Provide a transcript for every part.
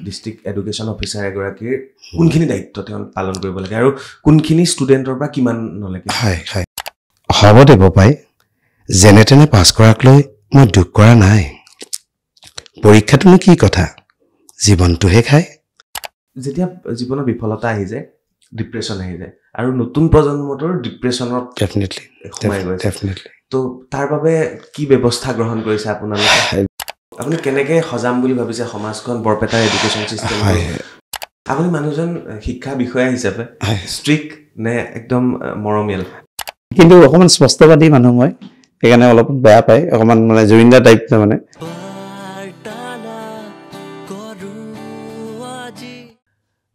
District education officer এগৰাকীৰ কোনখিনি দায়িত্ব তেওঁ পালন কৰিব লাগে আৰু কোনখিনি ষ্টুডেণ্টৰ পৰা কিমান নলেকে হয় হয় হ'ব দেব পাই যেনে তেনে পাছ কৰাক লৈ মই দুখ কৰা নাই পৰীক্ষাটোনো কি কথা জীৱনটোহে খায় যেতিয়া জীৱনৰ বিফলতা আহি যায় ডিপ্ৰেশ্যন আহি যায় আৰু নতুন প্ৰজন্মটোৰ ডিপ্ৰেশ্যনত ডেফিনেটলি সোমাই গৈছে ডেফিনেটলি তো তাৰ বাবে কি ব্যৱস্থা গ্ৰহণ কৰিছে আপোনালোকে আপুনি কেনেকৈ সজাম বুলি ভাবিছে সমাজখন বৰপেটাৰ এডুকেশ্যন চিষ্টেম আপুনি মানুহজন শিক্ষা বিষয়া হিচাপে ষ্ট্ৰিক্ট নে একদম মৰমীয়াল কিন্তু অকণমান স্পষ্টবাদী মানুহ মই সেইকাৰণে অলপ বেয়া পায় অকণমান মানে জুৰিন্দা টাইপ মানে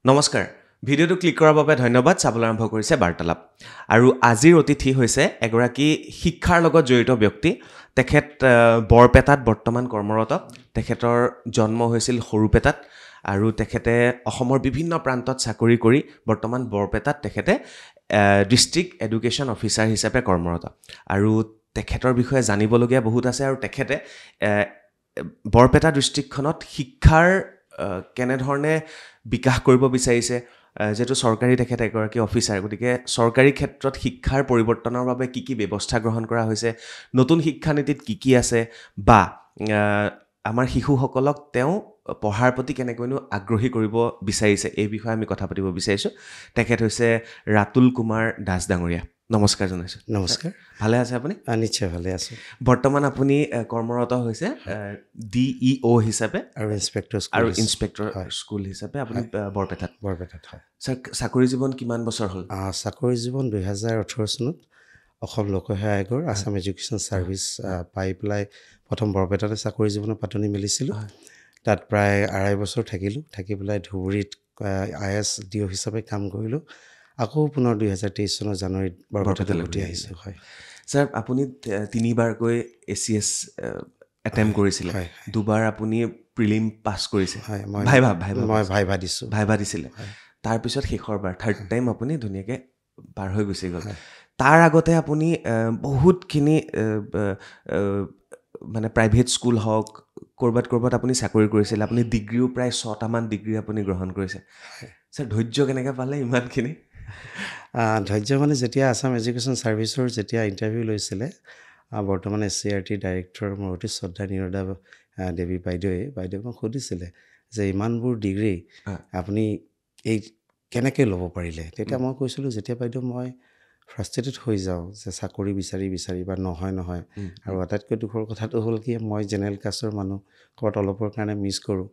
নমস্কাৰ ভিডিঅ'টো ক্লিক কৰাৰ বাবে ধন্যবাদ চাবলৈ আৰম্ভ কৰিছে বাৰ্তালাপ আৰু আজিৰ অতিথি হৈছে এগৰাকী শিক্ষাৰ লগত জড়িত ব্যক্তি তেখেত বৰপেটাত বৰ্তমান কৰ্মৰত তেখেতৰ জন্ম হৈছিল সৰুপেটাত আৰু তেখেতে অসমৰ বিভিন্ন প্ৰান্তত চাকৰি কৰি বৰ্তমান বৰপেটাত তেখেতে ডিস্ট্ৰিক্ট এডুকেশ্যন অফিচাৰ হিচাপে কৰ্মৰত আৰু তেখেতৰ বিষয়ে জানিবলগীয়া বহুত আছে আৰু তেখেতে বৰপেটা ডিস্ট্ৰিক্টখনত শিক্ষাৰ কেনেধৰণে বিকাশ কৰিব বিচাৰিছে যেটো চৰকাৰী তেখেত এগৰাকী অফিচাৰ গতিকে চৰকাৰী ক্ষেত্ৰত শিক্ষাৰ পৰিৱৰ্তনৰ বাবে কি কি ব্যৱস্থা গ্ৰহণ কৰা হৈছে নতুন শিক্ষানীতিত কি আছে বা আমাৰ শিশুসকলক তেওঁ পঢ়াৰ প্ৰতি কেনেকৈনো আগ্ৰহী কৰিব বিচাৰিছে এই বিষয়ে আমি কথা পাতিব বিচাৰিছোঁ তেখেত হৈছে ৰাতুল কুমাৰ দাস ডাঙৰীয়া নমস্কাৰ জনাইছোঁ নমস্কাৰ ভালে আছে আপুনি নিশ্চয় ভালে আছোঁ বৰ্তমান আপুনি কৰ্মৰত হৈছে DEO হিচাপে আৰু ইনস্পেক্টৰ স্কুল হিচাপে আপুনি বৰপেটাত হয় স্যাৰ চাকৰি জীৱন কিমান বছৰ হ'ল চাকৰি জীৱন 2018 চনত অসম লোকসেৱা আয়োগৰ আসাম এডুকেশ্যন ছাৰ্ভিচ পাই পেলাই প্ৰথম বৰপেটাতে চাকৰি জীৱনৰ পাতনি মেলিছিলোঁ তাত প্ৰায় 2.5 বছৰ থাকিলোঁ থাকি পেলাই ধুবুৰীত IS DO হিচাপে কাম কৰিলোঁ আকৌ পুনৰ 2023 চনৰ জানুৱাৰীত বৰপেটালৈ উঠি আহিছোঁ হয় স্যাৰ আপুনি তিনিবাৰকৈ ACS এটেম্প কৰিছিলে দুবাৰ আপুনি প্ৰিলিম পাছ কৰিছে হয় মই ভাইভা দিছিলোঁ তাৰপিছত শেষৰবাৰ থাৰ্ড টাইম আপুনি ধুনীয়াকৈ পাৰ হৈ গুচি গ'ল তাৰ আগতে আপুনি বহুতখিনি মানে প্ৰাইভেট স্কুল হওক ক'ৰবাত আপুনি চাকৰি কৰিছিল আপুনি ডিগ্ৰীও প্ৰায় 6টামান ডিগ্ৰী আপুনি গ্ৰহণ কৰিছে স্যাৰ ধৈৰ্য কেনেকৈ পালে ইমানখিনি ধৈৰ্য মানে যেতিয়া আসাম এডুকেশ্যন ছাৰ্ভিচৰ যেতিয়া ইণ্টাৰভিউ লৈছিলে বৰ্তমান SCRT ডাইৰেক্টৰ মোৰ অতি শ্ৰদ্ধা নিৰদা দেৱী বাইদেৱে মোক সুধিছিলে যে ইমানবোৰ ডিগ্ৰী আপুনি এই কেনেকৈ ল'ব পাৰিলে তেতিয়া মই কৈছিলোঁ যেতিয়া বাইদেউ মই ফ্ৰাষ্ট্ৰেটেড হৈ যাওঁ যে চাকৰি বিচাৰি বা নহয় আৰু আটাইতকৈ দুখৰ কথাটো হ'ল কি মই জেনেৰেল কাষ্টৰ মানুহ ক'ৰবাত অলপৰ কাৰণে মিছ কৰোঁ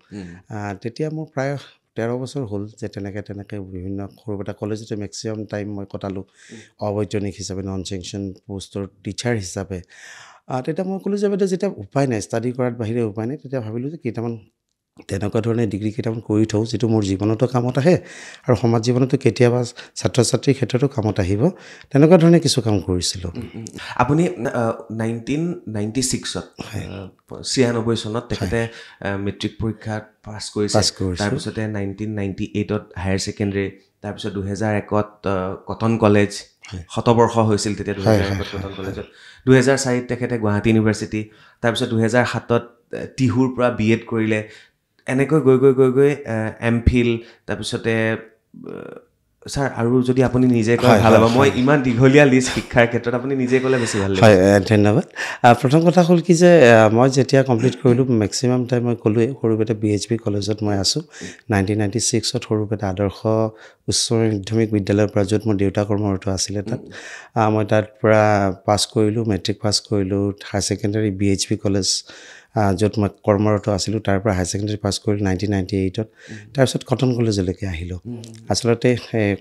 তেতিয়া মোৰ প্ৰায় 13 বছৰ হ'ল যে তেনেকৈ বিভিন্ন সৰুপেটা কলেজতে মেক্সিমাম টাইম মই কটালোঁ অবৈতনিক হিচাপে নন চেংচন পোষ্টৰ টিচাৰ হিচাপে তেতিয়া মই ক'লোঁ যে বাইদেউ যেতিয়া উপায় নাই ষ্টাডি কৰাৰ বাহিৰে উপায় নাই তেতিয়া ভাবিলোঁ যে কেইটামান তেনেকুৱা ধৰণে ডিগ্ৰী কেইটামান কৰি থওঁ যিটো মোৰ জীৱনতো কামত আহে আৰু সমাজ জীৱনতো কেতিয়াবা ছাত্ৰ ছাত্ৰীৰ ক্ষেত্ৰতো কামত আহিব তেনেকুৱা ধৰণে কিছু কাম কৰিছিলোঁ আপুনি 1996ত 96 চনত তেখেতে মেট্ৰিক পৰীক্ষা পাছ কৰিছে তাৰপিছতে 1998ত হায়াৰ ছেকেণ্ডেৰী তাৰপিছত 2001ত কটন কলেজ শতবৰ্ষ হৈছিল তেতিয়া 2001ত কটন কলেজত 2004ত তেখেতে গুৱাহাটী ইউনিভাৰ্চিটি তাৰপিছত 2007ত টিহুৰ পৰা BEd কৰিলে এনেকৈ গৈ MPhil তাৰপিছতে স্যাৰ আৰু যদি আপুনি নিজে কয় ভাল হ'ব মই ইমান দীঘলীয়া লিষ্ট শিক্ষাৰ ক্ষেত্ৰত আপুনি নিজে ক'লে বেছি ভাল হয় ধন্যবাদ প্ৰথম কথা হ'ল কি যে মই যেতিয়া কমপ্লিট কৰিলোঁ মেক্সিমাম টাইম মই ক'লোৱেই সৰুপেটা BHP কলেজত মই আছোঁ 1996ত সৰুপেটা আদৰ্শ উচ্চ মাধ্যমিক বিদ্যালয়ৰ পৰা য'ত মোৰ দেউতা কৰ্মৰত আছিলে তাত মই তাত পৰা পাছ কৰিলোঁ মেট্ৰিক পাছ কৰিলোঁ হায়াৰ ছেকেণ্ডেৰী BHP কলেজ য'ত মই কৰ্মৰত আছিলোঁ তাৰ পৰা হায়াৰ ছেকেণ্ডেৰী পাছ কৰিলোঁ 1998ত তাৰপিছত কটন কলেজলৈকে আহিলোঁ আচলতে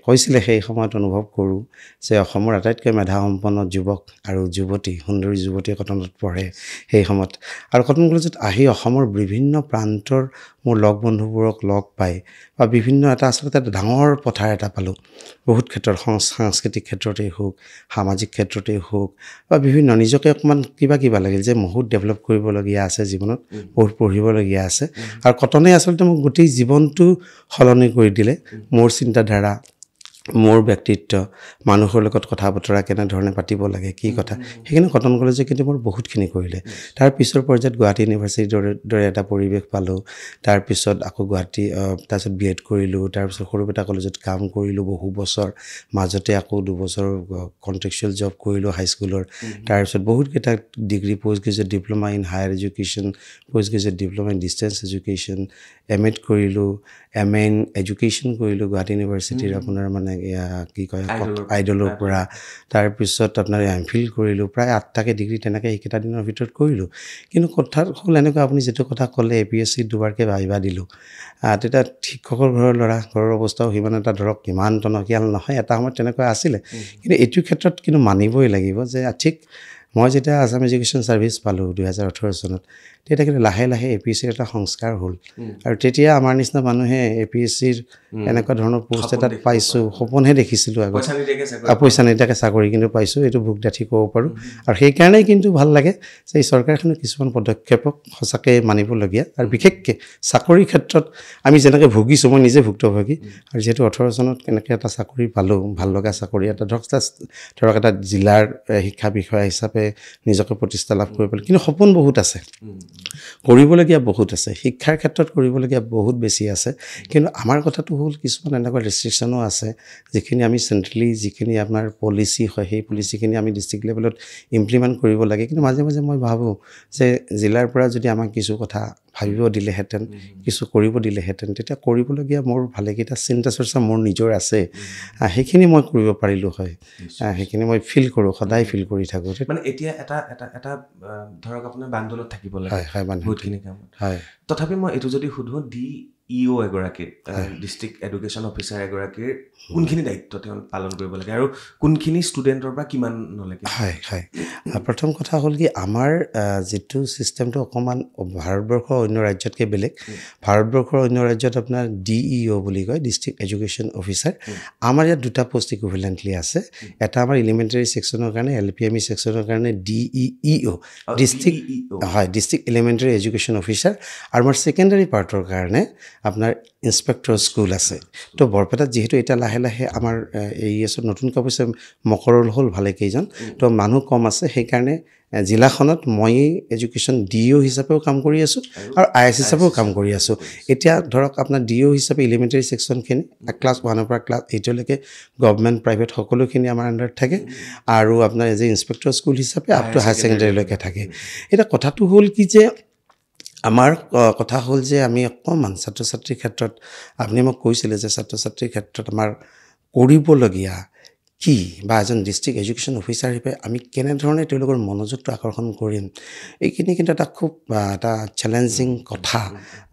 কৈছিলে সেই সময়ত অনুভৱ কৰোঁ যে অসমৰ আটাইতকৈ মেধাসম্পন্ন যুৱক আৰু যুৱতী সুন্দৰী যুৱতীয়ে কটনত পঢ়ে সেই সময়ত আৰু কটন কলেজত আহি অসমৰ বিভিন্ন প্ৰান্তৰ মোৰ লগ বন্ধুবোৰক লগ পাই বা বিভিন্ন এটা আচলতে ডাঙৰ পথাৰ এটা পালোঁ বহুত ক্ষেত্ৰত সাংস্কৃতিক ক্ষেত্ৰতেই হওক সামাজিক ক্ষেত্ৰতেই হওক বা বিভিন্ন নিজকে অকণমান কিবা লাগিল যে বহুত ডেভেলপ কৰিবলগীয়া আছে জীৱনত বহুত পঢ়িবলগীয়া আছে আৰু কটনে আচলতে মোক গোটেই জীৱনটো সলনি কৰি দিলে মোৰ চিন্তাধাৰা মোৰ ব্যক্তিত্ব মানুহৰ লগত কথা বতৰা কেনেধৰণে পাতিব লাগে কি কথা সেইখিনি কটন কলেজে কিন্তু মোৰ বহুতখিনি কৰিলে তাৰ পিছৰ পৰ্যায়ত গুৱাহাটী ইউনিভাৰ্চিটিৰ দৰে এটা পৰিৱেশ পালোঁ তাৰপিছত আকৌ গুৱাহাটী তাৰপিছত BEd কৰিলোঁ তাৰপিছত সৰুপেটা কলেজত কাম কৰিলোঁ বহু বছৰ মাজতে আকৌ 2 বছৰ কণ্ট্ৰেকচুৱেল জব কৰিলোঁ হাইস্কুলৰ তাৰপিছত বহুতকেইটা degree post graduate diploma in higher education post graduate diploma in distance education MAd কৰিলোঁ MA ইন এডুকেশ্যন কৰিলোঁ গুৱাহাটী ইউনিভাৰ্চিটিৰ আপোনাৰ মানে কি কয় আইডলৰ পৰা তাৰপিছত আপোনাৰ MPhil কৰিলোঁ প্ৰায় 8টাকে ডিগ্ৰী তেনেকৈ এইকেইটা দিনৰ ভিতৰত কৰিলোঁ কিন্তু কথা হ'ল এনেকুৱা আপুনি যিটো কথা ক'লে APSC দুবাৰকৈ ভাইবা দিলোঁ তেতিয়া শিক্ষকৰ ঘৰৰ অৱস্থাও সিমান এটা ধৰক কিমান টনকিয়াল নহয় এটা সময়ত তেনেকুৱা আছিলে কিন্তু এইটো ক্ষেত্ৰত কিন্তু মানিবই লাগিব যে ঠিক মই যেতিয়া আছাম এডুকেশ্যন ছাৰ্ভিচ পালোঁ 2018 চনত তেতিয়া কিন্তু লাহে লাহে APSCৰ এটা সংস্কাৰ হ'ল আৰু তেতিয়া আমাৰ নিচিনা মানুহে APSCৰ এনেকুৱা ধৰণৰ পোষ্ট এটাত পাইছোঁ সপোনহে দেখিছিলোঁ আগত পইচা নিদিয়াকৈ চাকৰি কিন্তু পাইছোঁ এইটো ভোক ডাঠি ক'ব পাৰোঁ আৰু সেইকাৰণেই কিন্তু ভাল লাগে যে এই চৰকাৰখনে কিছুমান পদক্ষেপক সঁচাকৈ মানিবলগীয়া আৰু বিশেষকৈ চাকৰিৰ ক্ষেত্ৰত আমি যেনেকৈ ভুগিছোঁ মই নিজে ভুক্তভোগী আৰু যিহেতু 18 চনত কেনেকৈ এটা চাকৰি পালোঁ ভাল লগা চাকৰি এটা ধৰক এটা জিলাৰ শিক্ষা বিষয়া হিচাপে নিজকে প্ৰতিষ্ঠা লাভ কৰিব পাৰোঁ কিন্তু সপোন বহুত আছে কৰিবলগীয়া বহুত আছে শিক্ষাৰ ক্ষেত্ৰত কৰিবলগীয়া বহুত বেছি আছে কিন্তু আমাৰ কথাটো হ'ল কিছুমান এনেকুৱা ৰেষ্ট্ৰিকশ্যনো আছে যিখিনি আমি চেণ্ট্ৰেলি যিখিনি আপোনাৰ পলিচি হয় সেই পলিচিখিনি আমি ডিষ্ট্ৰিক্ট লেভেলত ইমপ্লিমেণ্ট কৰিব লাগে কিন্তু মাজে মাজে মই ভাবোঁ যে জিলাৰ পৰা যদি আমাক কিছু কথা ভাবিব দিলেহেঁতেন কিছু কৰিব দিলেহেঁতেন তেতিয়া কৰিবলগীয়া মোৰ ভালেকেইটা চিন্তা চৰ্চা মোৰ নিজৰ আছে সেইখিনি মই কৰিব পাৰিলোঁ হয় সেইখিনি মই ফিল কৰোঁ সদায় ফিল কৰি থাকোঁ মানে এতিয়া এটা ধৰক আপোনাৰ বান্দোলত থাকিব লাগে বহুতখিনি কামত তথাপি মই এইটো যদি সুধোঁ DEO এগৰাকীৰ ডিষ্ট্ৰিক্ট এডুকেশ্যন অফিচাৰ এগৰাকীৰ কোনখিনি দায়িত্ব তেওঁ পালন কৰিব লাগে আৰু কোনখিনি ষ্টুডেণ্টৰ পৰা কিমান নলাগে হয় প্ৰথম কথা হ'ল কি আমাৰ যিটো ছিষ্টেমটো অকণমান ভাৰতবৰ্ষৰ অন্য ৰাজ্যতকৈ বেলেগ ভাৰতবৰ্ষৰ অন্য ৰাজ্যত আপোনাৰ DEO বুলি কয় ডিষ্ট্ৰিক্ট এডুকেশ্যন অফিচাৰ আমাৰ ইয়াত দুটা পোষ্ট ইকুইভেলেণ্টলি আছে এটা আমাৰ এলিমেণ্টাৰী ছেকশ্যনৰ কাৰণে LPME ছেকশ্যনৰ কাৰণে DEO district elementary education officer আৰু আমাৰ ছেকেণ্ডাৰী পাৰ্টৰ কাৰণে আপোনাৰ ইনস্পেক্টৰ স্কুল আছে তো বৰপেটাত যিহেতু এতিয়া লাহে লাহে আমাৰ AESত নতুনকৈ অৱশ্যে মকৰল হ'ল ভালেকেইজন তো মানুহ কম আছে সেইকাৰণে জিলাখনত মই এডুকেশ্যন DEO হিচাপেও কাম কৰি আছোঁ আৰু IS হিচাপেও কাম কৰি আছোঁ এতিয়া ধৰক আপোনাৰ DEO হিচাপে এলিমেণ্টাৰী ছেকশ্যনখিনি ক্লাছ 1ৰ পৰা ক্লাছ 8লৈকে গভৰ্ণমেণ্ট প্ৰাইভেট সকলোখিনি আমাৰ আণ্ডাৰত থাকে আৰু আপোনাৰ এজ এ ইনস্পেক্টৰ স্কুল হিচাপে আপ টু হায়াৰ ছেকেণ্ডেৰীলৈকে থাকে এতিয়া কথাটো হ'ল কি যে আমাৰ কথা হ'ল যে আমি অকণমান ছাত্ৰ ছাত্ৰীৰ ক্ষেত্ৰত আপুনি মোক কৈছিলে যে ছাত্ৰ ছাত্ৰীৰ ক্ষেত্ৰত আমাৰ কৰিবলগীয়া কি বা এজন ডিষ্ট্ৰিক্ট এডুকেশ্যন অফিচাৰ হিচাপে আমি কেনেধৰণে তেওঁলোকৰ মনোযোগটো আকৰ্ষণ কৰিম এইখিনি কিন্তু এটা খুব এটা চেলেঞ্জিং কথা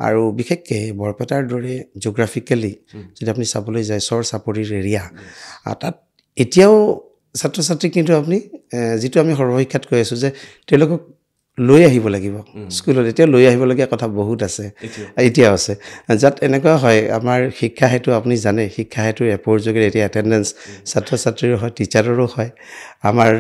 আৰু বিশেষকৈ বৰপেটাৰ দৰে জিঅ'গ্ৰাফিকেলি যদি আপুনি চাবলৈ যায় চৰ চাপৰিৰ এৰিয়া তাত এতিয়াও ছাত্ৰ ছাত্ৰীক কিন্তু আপুনি যিটো আমি সৰ্বশিক্ষাত কৈ আছোঁ যে তেওঁলোকক লৈ আহিব লাগিব স্কুলত এতিয়া লৈ আহিবলগীয়া কথা বহুত আছে এতিয়াও আছে যাত এনেকুৱা হয় আমাৰ শিক্ষা হেতু আপুনি জানে শিক্ষা হেতুৰ এপৰ যোগেৰে এতিয়া এটেণ্ডেঞ্চ ছাত্ৰ ছাত্ৰীৰো হয় টিচাৰৰো হয় আমাৰ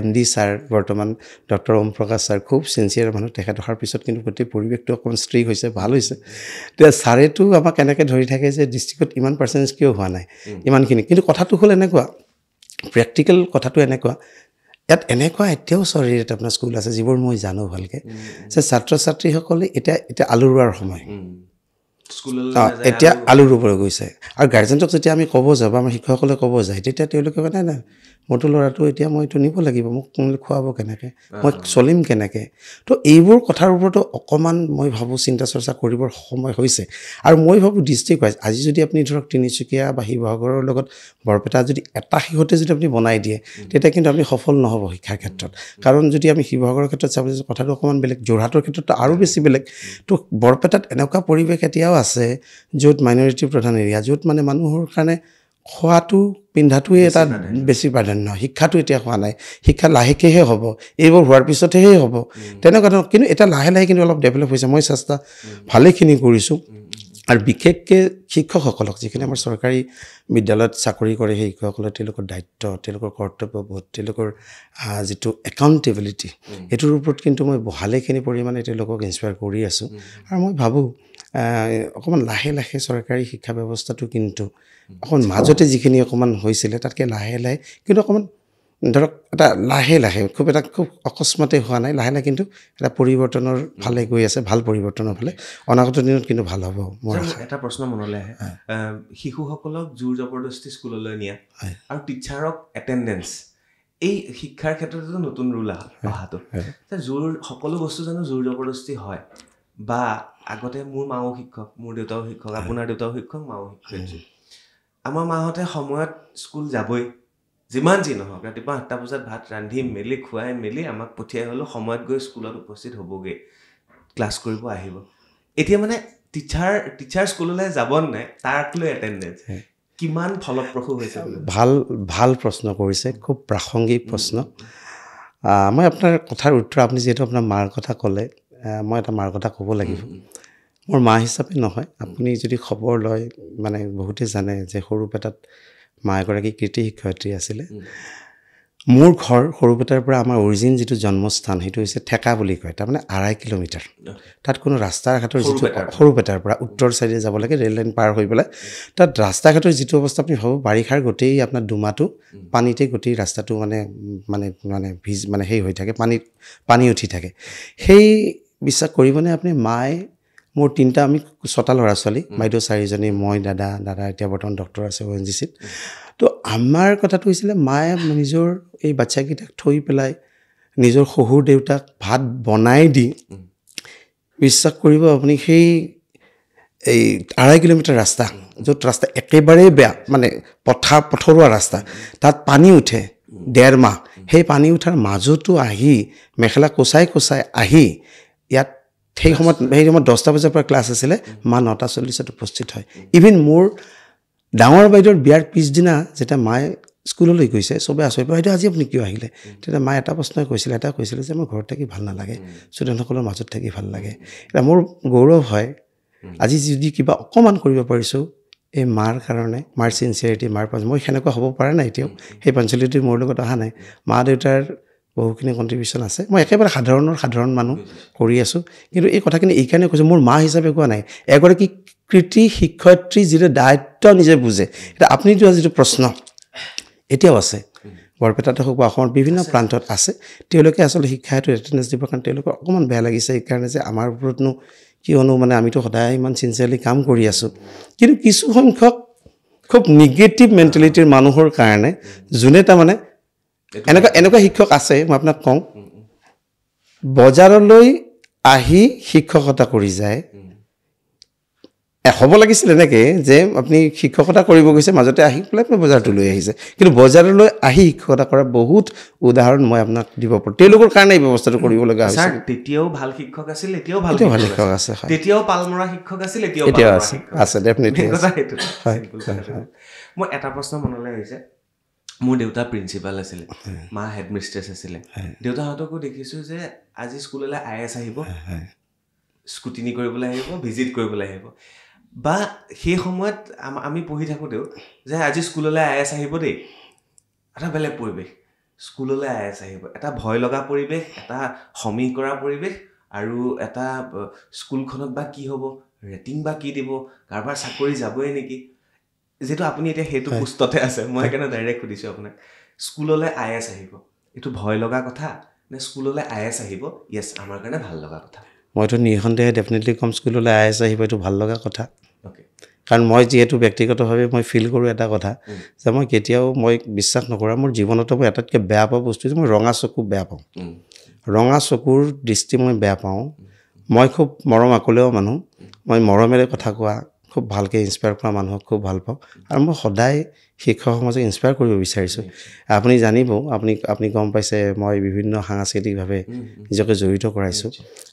MD ছাৰ বৰ্তমান ডক্টৰ ওম প্ৰকাশ ছাৰ খুব চিনচিয়াৰ মানুহ তেখেত অহাৰ পিছত কিন্তু গোটেই পৰিৱেশটো অকণমান ষ্ট্ৰিক হৈছে ভাল হৈছে এতিয়া ছাৰেতো আমাক এনেকৈ ধৰি থাকে যে ডিষ্ট্ৰিক্টত ইমান পাৰ্চেণ্টেজ কিয় হোৱা নাই ইমানখিনি কিন্তু কথাটো হ'ল এনেকুৱা প্ৰেক্টিকেল কথাটো এনেকুৱা ইয়াত এনেকুৱা এতিয়াও চহৰীত আপোনাৰ স্কুল আছে যিবোৰ মই জানো ভালকৈ যে ছাত্ৰ ছাত্ৰীসকলে এতিয়া আলু ৰোৱাৰ সময় এতিয়া আলু ৰুবলৈ গৈছে আৰু গাৰ্জেণ্টক যেতিয়া আমি ক'ব যাওঁ বা আমাৰ শিক্ষকসকলে ক'ব যায় তেতিয়া তেওঁলোকে কয় নাই মোৰতো ল'ৰাটো এতিয়া মই এইটো নিব লাগিব মোক খুৱাব কেনেকৈ মই চলিম কেনেকৈ তো এইবোৰ কথাৰ ওপৰতো অকণমান মই ভাবোঁ চিন্তা চৰ্চা কৰিবৰ সময় হৈছে আৰু মই ভাবোঁ ডিষ্ট্ৰিক্ট ৱাইজ আজি যদি আপুনি ধৰক তিনিচুকীয়া বা শিৱসাগৰৰ লগত বৰপেটা যদি এটা শিহতে যদি আপুনি বনাই দিয়ে তেতিয়া কিন্তু আপুনি সফল নহ'ব শিক্ষাৰ ক্ষেত্ৰত কাৰণ যদি আমি শিৱসাগৰৰ ক্ষেত্ৰত চাবলৈ যাওঁ কথাটো অকণমান বেলেগ যোৰহাটৰ ক্ষেত্ৰতো আৰু বেছি বেলেগ তো বৰপেটাত এনেকুৱা পৰিৱেশ এতিয়াও আছে য'ত মাইনৰিটি প্ৰধান এৰিয়া য'ত মানে মানুহৰ কাৰণে খোৱাটো পিন্ধাটোৱে এটা বেছি প্ৰাধান্য শিক্ষাটো এতিয়া হোৱা নাই শিক্ষা লাহেকৈহে হ'ব এইবোৰ হোৱাৰ পিছতহে হ'ব তেনেকুৱা ধৰণৰ কিন্তু এটা লাহে লাহে কিন্তু অলপ ডেভেলপ হৈছে মই চেষ্টা ভালেখিনি কৰিছোঁ আৰু বিশেষকৈ শিক্ষকসকলক যিখিনি আমাৰ চৰকাৰী বিদ্যালয়ত চাকৰি কৰে সেই শিক্ষকসকলৰ তেওঁলোকৰ দায়িত্ব তেওঁলোকৰ কৰ্তব্যবোধ তেওঁলোকৰ যিটো একাউণ্টেবিলিটি এইটোৰ ওপৰত কিন্তু মই ভালেখিনি পৰিমাণে তেওঁলোকক ইনস্পায়াৰ কৰি আছোঁ আৰু মই ভাবোঁ অকণমান লাহে লাহে চৰকাৰী শিক্ষা ব্যৱস্থাটো কিন্তু অকণমান মাজতে যিখিনি অকণমান হৈছিলে তাতকৈ লাহে লাহে কিন্তু অকণমান ধৰক এটা লাহে লাহে খুব অকস্মাতে হোৱা নাই, লাহে লাহে কিন্তু এটা পৰিৱৰ্তনৰ ফালে গৈ আছে, ভাল পৰিৱৰ্তনৰ ফালে। অনাগত দিনত কিন্তু ভাল হ'ব মোৰ আশা। এটা প্ৰশ্ন মনলৈ আহে, শিশুসকলক জোৰ জবৰদস্তি স্কুললৈ নিয়া আৰু টিচাৰক এটেণ্ডেঞ্চ, এই শিক্ষাৰ ক্ষেত্ৰতো নতুন ৰুল অহাটো সকলো বস্তু জানো জোৰ জবৰদস্তি হয়? বা আগতে মোৰ মাও শিক্ষক, মোৰ দেউতাও শিক্ষক, আপোনাৰ দেউতাও শিক্ষক, মাও শিক্ষক। আমাৰ মাহঁতে সময়ত স্কুল যাবই, যিমান যি নহওক ৰাতিপুৱা 8টা বজাত ভাত ৰান্ধি মেলি খুৱাই মেলি আমাক পঠিয়াই হ'লেও সময়ত গৈ স্কুলত উপস্থিত হ'বগৈ, ক্লাছ কৰিব আহিব। এতিয়া মানে টিচাৰ স্কুললৈ যাব নাই, তাক লৈ এটেণ্ডেঞ্চ কিমান ফলপ্ৰসূ হৈছে? ভাল প্ৰশ্ন কৰিছে, খুব প্ৰাসংগিক প্ৰশ্ন। মই আপোনাৰ কথাৰ উত্তৰ, আপুনি যিহেতু আপোনাৰ মাৰ কথা ক'লে, মই এটা মাৰ কথা ক'ব লাগিব। মোৰ মা হিচাপে নহয়, আপুনি যদি খবৰ লয় মানে বহুতে জানে যে সৰুপেটাত মা এগৰাকী কৃতি শিক্ষয়িত্ৰী আছিলে। মোৰ ঘৰ সৰুপেটাৰ পৰা আমাৰ অৰিজিন যিটো জন্মস্থান সেইটো হৈছে ঠেকা বুলি কয়, তাৰমানে 2.5 কিলোমিটাৰ। তাত কোনো ৰাস্তা ঘাটৰ যিটো সৰুপেটাৰ পৰা উত্তৰ চাইডে যাব লাগে, ৰেল লাইন পাৰ হৈ পেলাই তাত ৰাস্তা ঘাটৰ যিটো অৱস্থা আপুনি ভাবো, বাৰিষাৰ গোটেই আপোনাৰ দুমাহটো পানীতে গোটেই ৰাস্তাটো মানে সেই হৈ থাকে, পানী উঠি থাকে। সেই বিশ্বাস কৰিবনে আপুনি, মায়ে মোৰ 3টা, আমি 6টা ল'ৰা ছোৱালী, বাইদেউ 4জনী, মই, দাদা এতিয়া বৰ্তমান ডক্টৰ আছে ONGCত। তো আমাৰ কথাটো হৈছিলে মায়ে নিজৰ এই বাচ্চাকেইটাক থৈ পেলাই নিজৰ শহুৰ দেউতাক ভাত বনাই দি, বিশ্বাস কৰিব আপুনি, সেই এই 2.5 কিলোমিটাৰ ৰাস্তা, য'ত ৰাস্তা একেবাৰেই বেয়া, মানে পথৰুৱা ৰাস্তা, তাত পানী উঠে 1.5 মাহ, সেই পানী উঠাৰ মাজতো আহি মেখেলা কোচাই আহি ইয়াত সেই সময়ত 10টা বজাৰ পৰা ক্লাছ আছিলে, মা 9:40 উপস্থিত হয়। ইভিন মোৰ ডাঙৰ বাইদেউৰ বিয়াৰ পিছদিনা যেতিয়া মায়ে স্কুললৈ গৈছে, চবে আচৰিত, বাইদেউ আজি আপুনি কিয় আহিলে? তেতিয়া মায়ে এটা প্ৰশ্নই কৈছিলে যে মই ঘৰত থাকি ভাল নালাগে, ষ্টুডেণ্টসকলৰ মাজত থাকি ভাল লাগে। এতিয়া মোৰ গৌৰৱ হয় আজি যদি কিবা অকণমান কৰিব পাৰিছোঁ এই মাৰ কাৰণে, মাৰ চিনচিয়াৰিটি, মাৰ মই সেনেকুৱা হ'ব পৰা নাই এতিয়াও, সেই পাঞ্চুৱেলিটি মোৰ লগত অহা নাই। মা দেউতাৰ বহুখিনি কণ্ট্ৰিবিউশ্যন আছে, মই একেবাৰে সাধাৰণ মানুহ কৰি আছোঁ। কিন্তু এই কথাখিনি এইকাৰণে কৈছোঁ, মোৰ মা হিচাপে কোৱা নাই, এগৰাকী কৃতি শিক্ষয়িত্ৰী যিটো দায়িত্ব নিজে বুজে। এতিয়া আপুনি যিটো প্ৰশ্ন এতিয়াও আছে, বৰপেটাতে হওক বা অসমৰ বিভিন্ন প্ৰান্তত আছে, তেওঁলোকে আচলতে শিক্ষাটো এটেণ্ডেঞ্চ দিবৰ কাৰণে তেওঁলোকৰ অকণমান বেয়া লাগিছে, এইকাৰণে যে আমাৰ ওপৰতনো কিয়নো, মানে আমিতো সদায় ইমান চিনচিয়াৰলি কাম কৰি আছোঁ। কিন্তু কিছু সংখ্যক খুব নিগেটিভ মেণ্টেলিটিৰ মানুহৰ কাৰণে, যোনে তাৰমানে এনেকুৱা শিক্ষক আছে, মই আপোনাক কওঁ, বজাৰলৈ আহি শিক্ষকতা কৰি যায়। হ'ব লাগিছিল এনেকৈ যে আপুনি শিক্ষকতা কৰিব গৈছে, মাজতে আহি পেলাই আপুনি বজাৰটো লৈ আহিছে, কিন্তু বজাৰলৈ আহি শিক্ষকতা কৰা বহুত উদাহৰণ মই আপোনাক দিব পাৰোঁ। তেওঁলোকৰ কাৰণে এই ব্যৱস্থাটো কৰিব লগা হৈছে। তেতিয়াও ভাল শিক্ষক আছিল, এতিয়াও ভাল শিক্ষক আছে, তেতিয়াও পালমৰা শিক্ষক আছিল, এতিয়াও আছে, ডেফিনেটলি। মোৰ এটা প্ৰশ্ন মনলৈ আহিছে, মোৰ দেউতা প্ৰিন্সিপাল আছিলে, মা হেডমিষ্ট্ৰেছ আছিলে। দেউতাহঁতকো দেখিছোঁ যে আজি স্কুললৈ IAS আহিব, স্কুটিনি কৰিবলৈ আহিব, ভিজিট কৰিবলৈ আহিব, বা সেই সময়ত আমি পঢ়ি থাকোঁতেও যে আজি স্কুললৈ IAS আহিব দেই, এটা বেলেগ পৰিৱেশ, স্কুললৈ IAS আহিব, এটা ভয় লগা পৰিৱেশ, এটা সমীহ কৰা পৰিৱেশ, আৰু এটা স্কুলখনত বা কি হ'ব, ৰেটিং বা কি দিব, কাৰোবাৰ চাকৰি যাবই নেকি। যিহেতু আপুনি এতিয়া সেইটো পোষ্টতে আছে, মই সেইকাৰণে ডাইৰেক্ট সুধিছোঁ আপোনাক, স্কুললৈ IAS আহিব, এইটো ভয় লগা কথা নে স্কুললৈ IAS আহিব য়েছ আমাৰ কাৰণে ভাল লগা কথা? মইতো নিঃসন্দেহে ডেফিনেটলি ক'ম স্কুললৈ IAS আহিব, এইটো ভাল লগা কথা। কাৰণ মই যিহেতু ব্যক্তিগতভাৱে মই ফিল কৰোঁ এটা কথা, যে মই কেতিয়াও মই বিশ্বাস নকৰা, মোৰ জীৱনতো মই আটাইতকৈ বেয়া পোৱা বস্তু যে মই ৰঙা চকু বেয়া পাওঁ, ৰঙা চকুৰ দৃষ্টি মই বেয়া পাওঁ। মই খুব মৰম আকলেও মানুহ, মই মৰমেৰে কথা কোৱা, খুব ভালকৈ ইনস্পায়াৰ কৰা মানুহক খুব ভাল পাওঁ, আৰু মই সদায় শিক্ষক সমাজক ইনস্পায়াৰ কৰিব বিচাৰিছোঁ। আপুনি জানিব, আপুনি গম পাইছে মই বিভিন্ন সাংস্কৃতিকভাৱে নিজকে জড়িত কৰাইছোঁ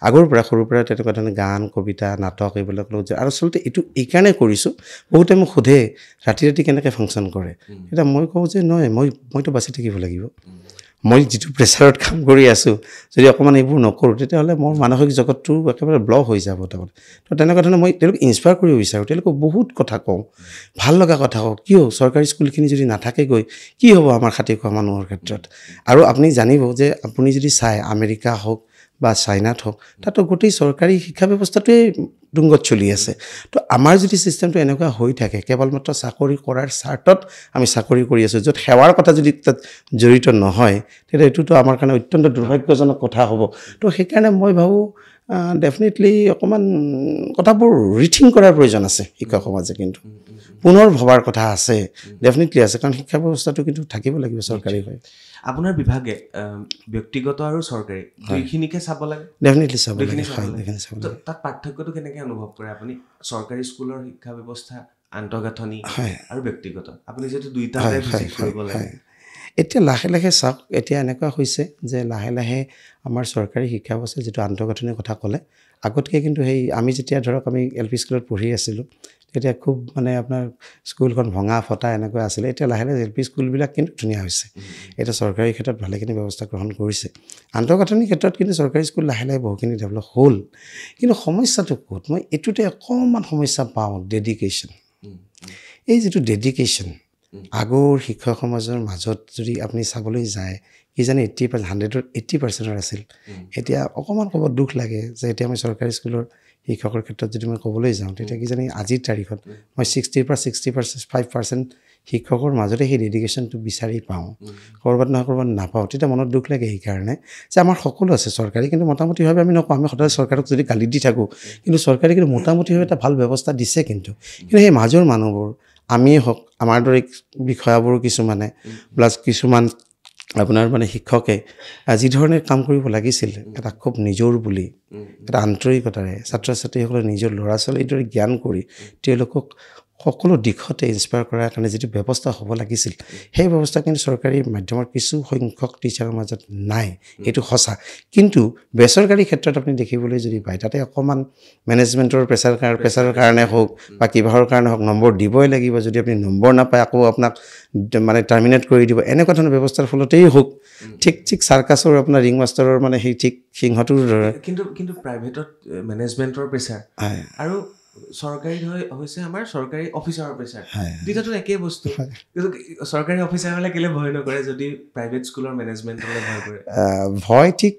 আগৰ পৰা, সৰুৰ পৰা তেনেকুৱা ধৰণে গান, কবিতা, নাটক এইবিলাক লগত, আৰু আচলতে এইটো এইকাৰণে কৰিছোঁ। বহুতে মোক সোধে ৰাতি কেনেকৈ ফাংচন কৰে, এতিয়া মই কওঁ যে নহয়, মইতো বাচি থাকিব লাগিব। মই যিটো প্ৰেছাৰত কাম কৰি আছোঁ, যদি অকণমান এইবোৰ নকৰোঁ তেতিয়াহ'লে মোৰ মানসিক জগতটো একেবাৰে ব্লক হৈ যাব। তো তেনেকুৱা ধৰণে মই তেওঁলোকক ইনস্পায়াৰ কৰিব বিচাৰোঁ, তেওঁলোকক বহুত কথা কওঁ, ভাল লগা কথা কওঁ। কিয় চৰকাৰী স্কুলখিনি যদি নাথাকেগৈ কি হ'ব আমাৰ খাতি খোৱা মানুহৰ ক্ষেত্ৰত? আৰু আপুনি জানিব যে আপুনি যদি চাই আমেৰিকা হওক বা চাইনাত হওক তাতো গোটেই চৰকাৰী শিক্ষা ব্যৱস্থাটোৱে ডুংগত চলি আছে তো আমাৰ যদি চিষ্টেমটো এনেকুৱা হৈ থাকে কেৱল মাত্ৰ চাকৰি কৰাৰ স্বাৰ্থত আমি চাকৰি কৰি আছোঁ য'ত সেৱাৰ কথা যদি তাত জড়িত নহয় তেতিয়া এইটোতো আমাৰ কাৰণে অত্যন্ত দুৰ্ভাগ্যজনক কথা হ'ব তো সেইকাৰণে মই ভাবোঁ ডেফিনেটলি অকণমান কথাবোৰ ৰিথিং কৰাৰ প্ৰয়োজন আছে শিক্ষক সমাজে কিন্তু পুনৰ ভবাৰ কথা আছে ডেফিনেটলি আছে কাৰণ শিক্ষা ব্যৱস্থাটো কিন্তু থাকিব লাগিব চৰকাৰী হয় আপোনাৰ বিভাগে ব্যক্তিগত আৰু চৰকাৰী দুইখিনিকে চাব লাগে ডেফিনেটলি চাব লাগে তাত পাৰ্থক্যটো কেনেকৈ অনুভৱ কৰে আপুনি চৰকাৰী স্কুলৰ শিক্ষা ব্যৱস্থা আন্তঃগাঁথনি আৰু ব্যক্তিগত আপুনি যিহেতু দুইটাতে ভিজিট কৰিব লাগে এতিয়া লাহে লাহে চাওক এতিয়া এনেকুৱা হৈছে যে লাহে লাহে আমাৰ চৰকাৰী শিক্ষা ব্যৱস্থাৰ যিটো আন্তঃগাঁথনিৰ কথা ক'লে আগতকৈ কিন্তু সেই আমি যেতিয়া ধৰক আমি LP স্কুলত পঢ়ি আছিলোঁ তেতিয়া খুব মানে আপোনাৰ স্কুলখন ভঙা ফটা এনেকুৱা আছিলে এতিয়া লাহে লাহে LP স্কুলবিলাক কিন্তু ধুনীয়া হৈছে এতিয়া চৰকাৰী ক্ষেত্ৰত ভালেখিনি ব্যৱস্থা গ্ৰহণ কৰিছে আন্তঃগাঁথনিৰ ক্ষেত্ৰত কিন্তু চৰকাৰী স্কুল লাহে লাহে বহুখিনি ডেভেলপ হ'ল কিন্তু সমস্যাটো ক'ত মই এইটোতে অকণমান সমস্যা পাওঁ ডেডিকেশ্যন এই যিটো ডেডিকেশ্যন আগৰ শিক্ষক সমাজৰ মাজত যদি আপুনি চাবলৈ যায় কিজানি 100%ৰ 80% আছিল এতিয়া অকণমান ক'ব দুখ লাগে যে এতিয়া মই চৰকাৰী স্কুলৰ শিক্ষকৰ ক্ষেত্ৰত যদি মই ক'বলৈ যাওঁ তেতিয়া কিজানি আজিৰ তাৰিখত মই 60% শিক্ষকৰ মাজতে সেই ডেডিকেশ্যনটো বিচাৰি পাওঁ ক'ৰবাত নহয় ক'ৰবাত নাপাওঁ তেতিয়া মনত দুখ লাগে সেইকাৰণে যে আমাৰ সকলো আছে চৰকাৰী কিন্তু মোটামুটিভাৱে আমি নকওঁ আমি সদায় চৰকাৰক যদি গালি দি থাকোঁ কিন্তু চৰকাৰে কিন্তু মোটামুটিভাৱে এটা ভাল ব্যৱস্থা দিছে কিন্তু সেই মাজৰ মানুহবোৰ আমিয়ে হওক আমাৰ দৰে বিষয়াবোৰো কিছুমানে প্লাছ কিছুমান আপোনাৰ মানে শিক্ষকে যিধৰণে কাম কৰিব লাগিছিল এটা খুব নিজৰ বুলি এটা আন্তৰিকতাৰে ছাত্ৰ ছাত্ৰীসকলে নিজৰ ল'ৰা ছোৱালীৰ দৰে জ্ঞান কৰি তেওঁলোকক সকলো দিশতে ইনস্পায়াৰ কৰাৰ কাৰণে যিটো ব্যৱস্থা হ'ব লাগিছিল সেই ব্যৱস্থা কিন্তু চৰকাৰী মাধ্যমৰ কিছু সংখ্যক টিচাৰৰ মাজত নাই এইটো সঁচা কিন্তু বেচৰকাৰী ক্ষেত্ৰত আপুনি দেখিবলৈ যদি পায় তাতে অকণমান মেনেজমেণ্টৰ প্ৰেছাৰৰ কাৰণে হওক বা কিবাহৰ কাৰণে হওক নম্বৰ দিবই লাগিব যদি আপুনি নম্বৰ নাপায় আকৌ আপোনাক মানে টাৰ্মিনেট কৰি দিব এনেকুৱা ধৰণৰ ব্যৱস্থাৰ ফলতেই হওক ঠিক চাৰ্কাছৰ আপোনাৰ ৰিং মাষ্টাৰৰ মানে সেই ঠিক সিংহটোৰ দৰে কিন্তু প্ৰাইভেটত মেনেজমেণ্টৰ প্ৰেছাৰ আৰু চৰকাৰী হৈছে আমাৰ চৰকাৰী অফিচাৰৰ প্ৰেছাৰ দুইটাটো একেই বস্তু কিন্তু চৰকাৰী অফিচাৰ হ'লে কেলে ভয় নকৰে যদি প্ৰাইভেট স্কুলৰ মেনেজমেণ্টলৈ ভয় কৰে ভয় ঠিক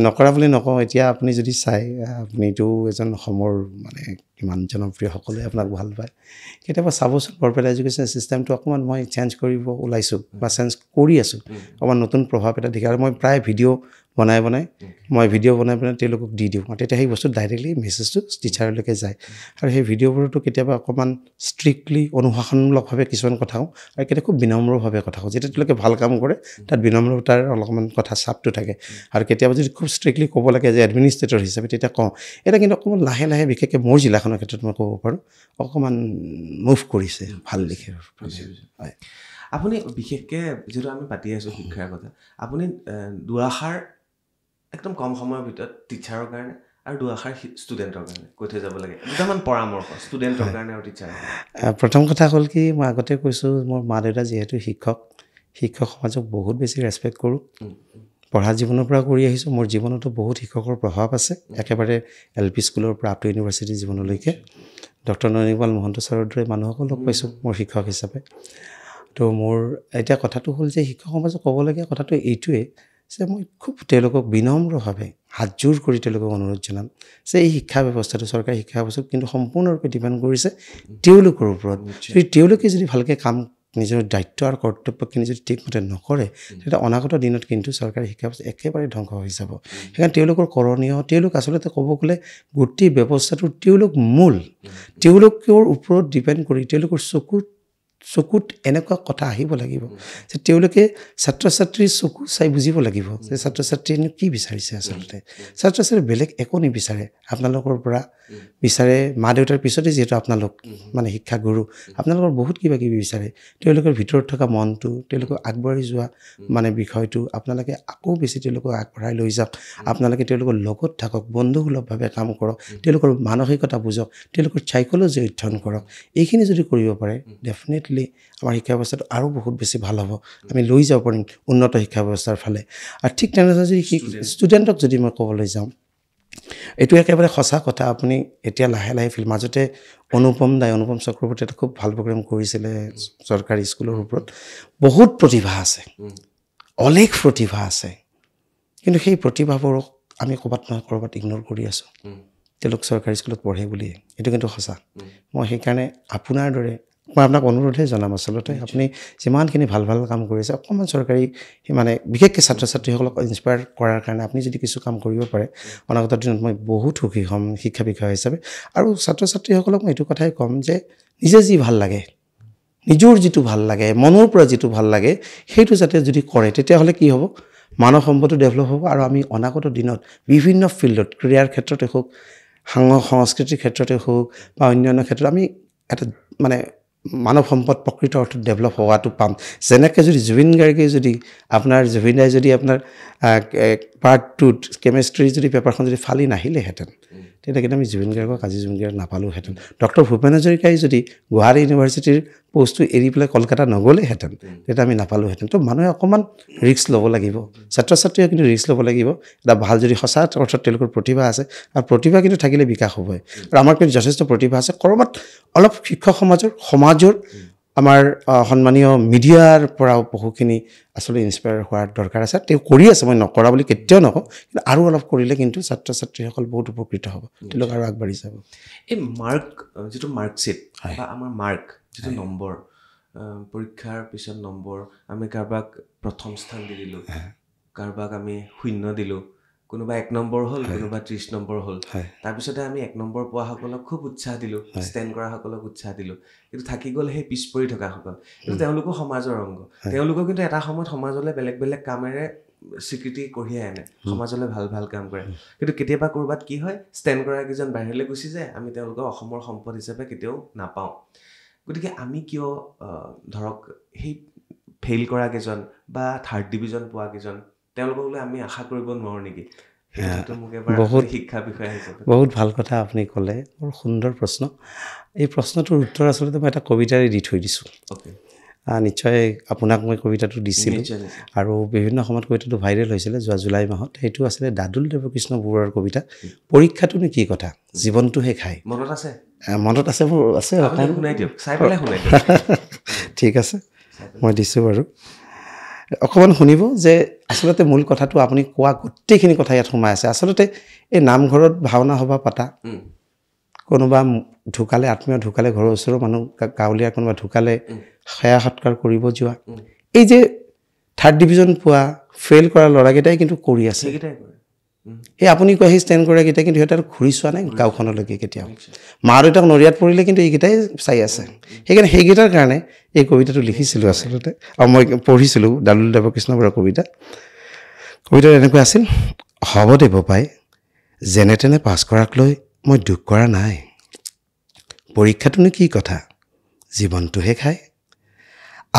নকৰা বুলি নকওঁ এতিয়া আপুনি যদি চাই আপুনিতো এজন অসমৰ মানে কিমান জনপ্ৰিয় সকলোৱে আপোনাক ভাল পায় কেতিয়াবা চাবচোন বৰপেটা এডুকেশ্যন ছিষ্টেমটো অকণমান মই চেঞ্জ কৰিব ওলাইছোঁ বা চেঞ্জ কৰি আছোঁ অকণমান নতুন প্ৰভাৱ এটা দেখি আৰু মই প্ৰায় ভিডিঅ' বনাই তেওঁলোকক দি দিওঁ তেতিয়া সেই বস্তু ডাইৰেক্টলি মেছেজটো টিচাৰলৈকে যায় আৰু সেই ভিডিঅ'বোৰতো কেতিয়াবা অকণমান ষ্ট্ৰিক্টলি অনুশাসনমূলকভাৱে কিছুমান কথা কওঁ আৰু কেতিয়াবা খুব বিনম্ৰভাৱে কথা কওঁ যেতিয়া তেওঁলোকে ভাল কাম কৰে তাত বিনম্ৰতাৰ অলপমান কথা চাপটো থাকে আৰু কেতিয়াবা যদি খুব ষ্ট্ৰিক্টলি ক'ব লাগে যে এডমিনিষ্ট্ৰেটৰ হিচাপে তেতিয়া কওঁ এটা কিন্তু অকণমান লাহে লাহে বিশেষকৈ মোৰ জিলাখনৰ ক্ষেত্ৰত মই ক'ব পাৰোঁ অকণমান মুভ কৰিছে ভাল দিশে হয় আপুনি বিশেষকৈ যিটো আমি পাতি আছোঁ শিক্ষাৰ কথা আপুনি দুআষাৰ একদম কম সময়ৰ ভিতৰত টিচাৰৰ কাৰণে আৰু দুআষাৰ ষ্টুডেণ্টৰ কাৰণে কৈ থৈ যাব লাগে দুটামান পৰামৰ্শ ষ্টুডেণ্টৰ কাৰণে আৰু টিচাৰৰ প্ৰথম কথা হ'ল কি মই আগতে কৈছোঁ মোৰ মা দেউতা যিহেতু শিক্ষক সমাজক বহুত বেছি ৰেচপেক্ট কৰোঁ পঢ়া জীৱনৰ পৰা কৰি আহিছোঁ মোৰ জীৱনতো বহুত শিক্ষকৰ প্ৰভাৱ আছে একেবাৰে LP স্কুলৰ পৰা আপ টু ইউনিভাৰ্চিটি জীৱনলৈকে ডক্টৰ নয়নিপাল মহন্ত ছাৰৰ দৰে মানুহকো লগ পাইছোঁ মোৰ শিক্ষক হিচাপে তো মোৰ এতিয়া কথাটো হ'ল যে শিক্ষক সমাজক ক'বলগীয়া কথাটো এইটোৱে যে মই খুব তেওঁলোকক বিনম্ৰভাৱে হাতযোৰ কৰি তেওঁলোকক অনুৰোধ জনাম যে এই শিক্ষা ব্যৱস্থাটো চৰকাৰী শিক্ষা ব্যৱস্থাটো কিন্তু সম্পূৰ্ণৰূপে ডিপেণ্ড কৰিছে তেওঁলোকৰ ওপৰত যদি তেওঁলোকে যদি ভালকৈ কাম নিজৰ দায়িত্ব আৰু কৰ্তব্যখিনি যদি ঠিকমতে নকৰে তেতিয়া অনাগত দিনত কিন্তু চৰকাৰী শিক্ষা ব্যৱস্থা একেবাৰে ধ্বংস হৈ যাব সেইকাৰণে তেওঁলোকৰ কৰণীয় তেওঁলোক আচলতে ক'ব গ'লে গোটেই ব্যৱস্থাটোৰ তেওঁলোক মূল তেওঁলোকৰ ওপৰত ডিপেণ্ড কৰি তেওঁলোকৰ চকুত এনেকুৱা কথা আহিব লাগিব যে তেওঁলোকে ছাত্ৰ ছাত্ৰীৰ চকু চাই বুজিব লাগিব যে ছাত্ৰ ছাত্ৰীয়েনো কি বিচাৰিছে আচলতে ছাত্ৰ ছাত্ৰীয়ে বেলেগ একো নিবিচাৰে আপোনালোকৰ পৰা বিচাৰে মা দেউতাৰ পিছতে যিহেতু আপোনালোক মানে শিক্ষাগুৰু আপোনালোকৰ বহুত কিবা কিবি বিচাৰে তেওঁলোকৰ ভিতৰত থকা মনটো তেওঁলোকক আগবাঢ়ি যোৱা মানে বিষয়টো আপোনালোকে আকৌ বেছি তেওঁলোকক আগবঢ়াই লৈ যাওক আপোনালোকে তেওঁলোকৰ লগত থাকক বন্ধুসুলভভাৱে কাম কৰক তেওঁলোকৰ মানসিকতা বুজক তেওঁলোকৰ চাইক'লজি অধ্যয়ন কৰক এইখিনি যদি কৰিব পাৰে ডেফিনেটলি আমাৰ শিক্ষা ব্যৱস্থাটো আৰু বহুত বেছি ভাল হ'ব আমি লৈ যাব পাৰিম উন্নত শিক্ষা ব্যৱস্থাৰ ফালে আৰু ঠিক তেনেদৰে যদি ষ্টুডেণ্টক যদি মই ক'বলৈ যাওঁ এইটো একেবাৰে সঁচা কথা আপুনি এতিয়া লাহে লাহে মাজতে অনুপম চক্ৰৱৰ্তী এটা খুব ভাল প্ৰগ্ৰেম কৰিছিলে চৰকাৰী স্কুলৰ ওপৰত বহুত প্ৰতিভা আছে অলেখ প্ৰতিভা আছে কিন্তু সেই প্ৰতিভাবোৰক আমি ক'ৰবাত নহয় ক'ৰবাত ইগন'ৰ কৰি আছোঁ তেওঁলোক চৰকাৰী স্কুলত পঢ়ে বুলি এইটো কিন্তু সঁচা মই সেইকাৰণে আপোনাৰ দৰে মই আপোনাক অনুৰোধহে জনাম আচলতে আপুনি যিমানখিনি ভাল ভাল কাম কৰিছে অকণমান চৰকাৰী মানে বিশেষকৈ ছাত্ৰ ছাত্ৰীসকলক ইনস্পায়াৰ কৰাৰ কাৰণে আপুনি যদি কিছু কাম কৰিব পাৰে অনাগত দিনত মই বহুত সুখী হ'ম শিক্ষা বিষয়া হিচাপে আৰু ছাত্ৰ ছাত্ৰীসকলক মই এইটো কথাই ক'ম যে নিজে যি ভাল লাগে নিজৰ যিটো ভাল লাগে মনৰ পৰা যিটো ভাল লাগে সেইটো যাতে যদি কৰে তেতিয়াহ'লে কি হ'ব মানৱ সম্পদো ডেভেলপ হ'ব আৰু আমি অনাগত দিনত বিভিন্ন ফিল্ডত ক্ৰীড়াৰ ক্ষেত্ৰতে হওক সংস্কৃতিৰ ক্ষেত্ৰতে হওক বা অন্যান্য ক্ষেত্ৰত আমি এটা মানে মানৱ সম্পদ প্ৰকৃত অৰ্থত ডেভেলপ হোৱাটো পাম যেনেকৈ যদি জুবিন গাৰ্গে যদি আপোনাৰ জুবিন দাই যদি আপোনাৰ পাৰ্ট 2 কেমেষ্ট্ৰি যদি পেপাৰখন যদি ফালি নাহিলেহেঁতেন তেতিয়া কিন্তু আমি জুবিন গাৰ্গক আজি জুবিন গাৰ্গ নাপালোহেঁতেন ডক্টৰ ভূপেন হাজৰিকাই যদি গুৱাহাটী ইউনিভাৰ্চিটিৰ পষ্টটো এৰি পেলাই কলকাতা নগ'লেহেঁতেন তেতিয়া আমি নাপালোহেঁতেন তো মানুহে অকণমান ৰিস্ক ল'ব লাগিব ছাত্ৰ ছাত্ৰীয়ে কিন্তু ৰিস্ক ল'ব লাগিব এটা ভাল যদি সঁচা অৰ্থত তেওঁলোকৰ প্ৰতিভা আছে আৰু প্ৰতিভা কিন্তু থাকিলে বিকাশ হ'বই আৰু আমাৰ কিন্তু যথেষ্ট প্ৰতিভা আছে ক'ৰবাত অলপ শিক্ষক সমাজৰ আমাৰ সন্মানীয় মিডিয়াৰ পৰাও বহুখিনি আচলতে ইনস্পায়াৰ হোৱাৰ দৰকাৰ আছে তেওঁ কৰি আছে মই নকৰা বুলি কেতিয়াও নকওঁ কিন্তু আৰু অলপ কৰিলে কিন্তু ছাত্ৰ ছাত্ৰীসকল বহুত উপকৃত হ'ব তেওঁলোক আৰু আগবাঢ়ি যাব এই মাৰ্ক যিটো মাৰ্কশ্বিট বা আমাৰ মাৰ্ক যিটো নম্বৰ পৰীক্ষাৰ পিছত নম্বৰ আমি কাৰোবাক প্ৰথম স্থান দি দিলোঁ কাৰোবাক আমি 0 দিলোঁ কোনোবা 1 নম্বৰ হ'ল কোনোবা 30 নম্বৰ হ'ল তাৰপিছতে আমি 1 নম্বৰ পোৱাসকলক খুব উৎসাহ দিলোঁ ষ্টেণ্ড কৰাসকলক উৎসাহ দিলোঁ কিন্তু থাকি গ'ল সেই পিছ পৰি থকাসকল কিন্তু তেওঁলোকো সমাজৰ অংগ তেওঁলোকেও কিন্তু এটা সময়ত সমাজলৈ বেলেগ বেলেগ কামেৰে স্বীকৃতি কঢ়িয়াই আনে সমাজলৈ ভাল ভাল কাম কৰে কিন্তু কেতিয়াবা ক'ৰবাত কি হয় ষ্টেণ্ড কৰা কেইজন বাহিৰলৈ গুচি যায় আমি তেওঁলোকক অসমৰ সম্পদ হিচাপে কেতিয়াও নাপাওঁ গতিকে আমি কিয় ধৰক সেই ফেইল কৰা কেইজন বা 3rd ডিভিজন পোৱা কেইজন তেওঁলোকলৈ আমি আশা কৰিব নোৱাৰোঁ নেকি বহুত শিক্ষা বিষয় হিচাপে বহুত ভাল কথা আপুনি ক'লে বৰ সুন্দৰ প্ৰশ্ন এই প্ৰশ্নটোৰ উত্তৰ আচলতে মই এটা কবিতাৰে দি থৈ দিছোঁ নিশ্চয় আপোনাক মই কবিতাটো দিছিলোঁ আৰু বিভিন্ন সময়ত কবিতাটো ভাইৰেল হৈছিলে যোৱা জুলাই মাহত সেইটো আছিলে দাদুল দেৱকৃষ্ণ বৰুৱাৰ কবিতা পৰীক্ষাটোনো কি কথা জীৱনটোহে খায় মনত আছে মোৰ আছে ঠিক আছে মই দিছোঁ বাৰু অকণমান শুনিব যে আচলতে মূল কথাটো আপুনি কোৱা গোটেইখিনি কথা ইয়াত সোমাই আছে আচলতে এই নামঘৰত ভাওনা সভা পাতা কোনোবা ঢুকালে আত্মীয় ঢুকালে ঘৰৰ ওচৰৰ মানুহ গাঁৱলীয়া কোনোবা ঢুকালে সেয়া সৎকাৰ কৰিব যোৱা এই যে 3rd ডিভিজন পোৱা ফেইল কৰা ল'ৰাকেইটাই কিন্তু কৰি আছে এই আপুনি কোৱা সেই ষ্টেণ্ড কৰাকেইটাই কিন্তু সিহঁতে আৰু ঘূৰি চোৱা নাই গাঁওখনলৈকে কেতিয়াও মা দেউতাক নৰিয়াত পৰিলে কিন্তু এইকেইটাই চাই আছে সেইকাৰণে সেইকেইটাৰ কাৰণে এই কবিতাটো লিখিছিলোঁ আচলতে আৰু মই পঢ়িছিলোঁ দাদুল দেৱকৃষ্ণ বৰুৱাৰ কবিতাটো এনেকুৱা আছিল হ'ব দে বোপাই যেনে তেনে পাছ কৰাক লৈ মই দুখ কৰা নাই পৰীক্ষাটোনো কি কথা জীৱনটোহে খায়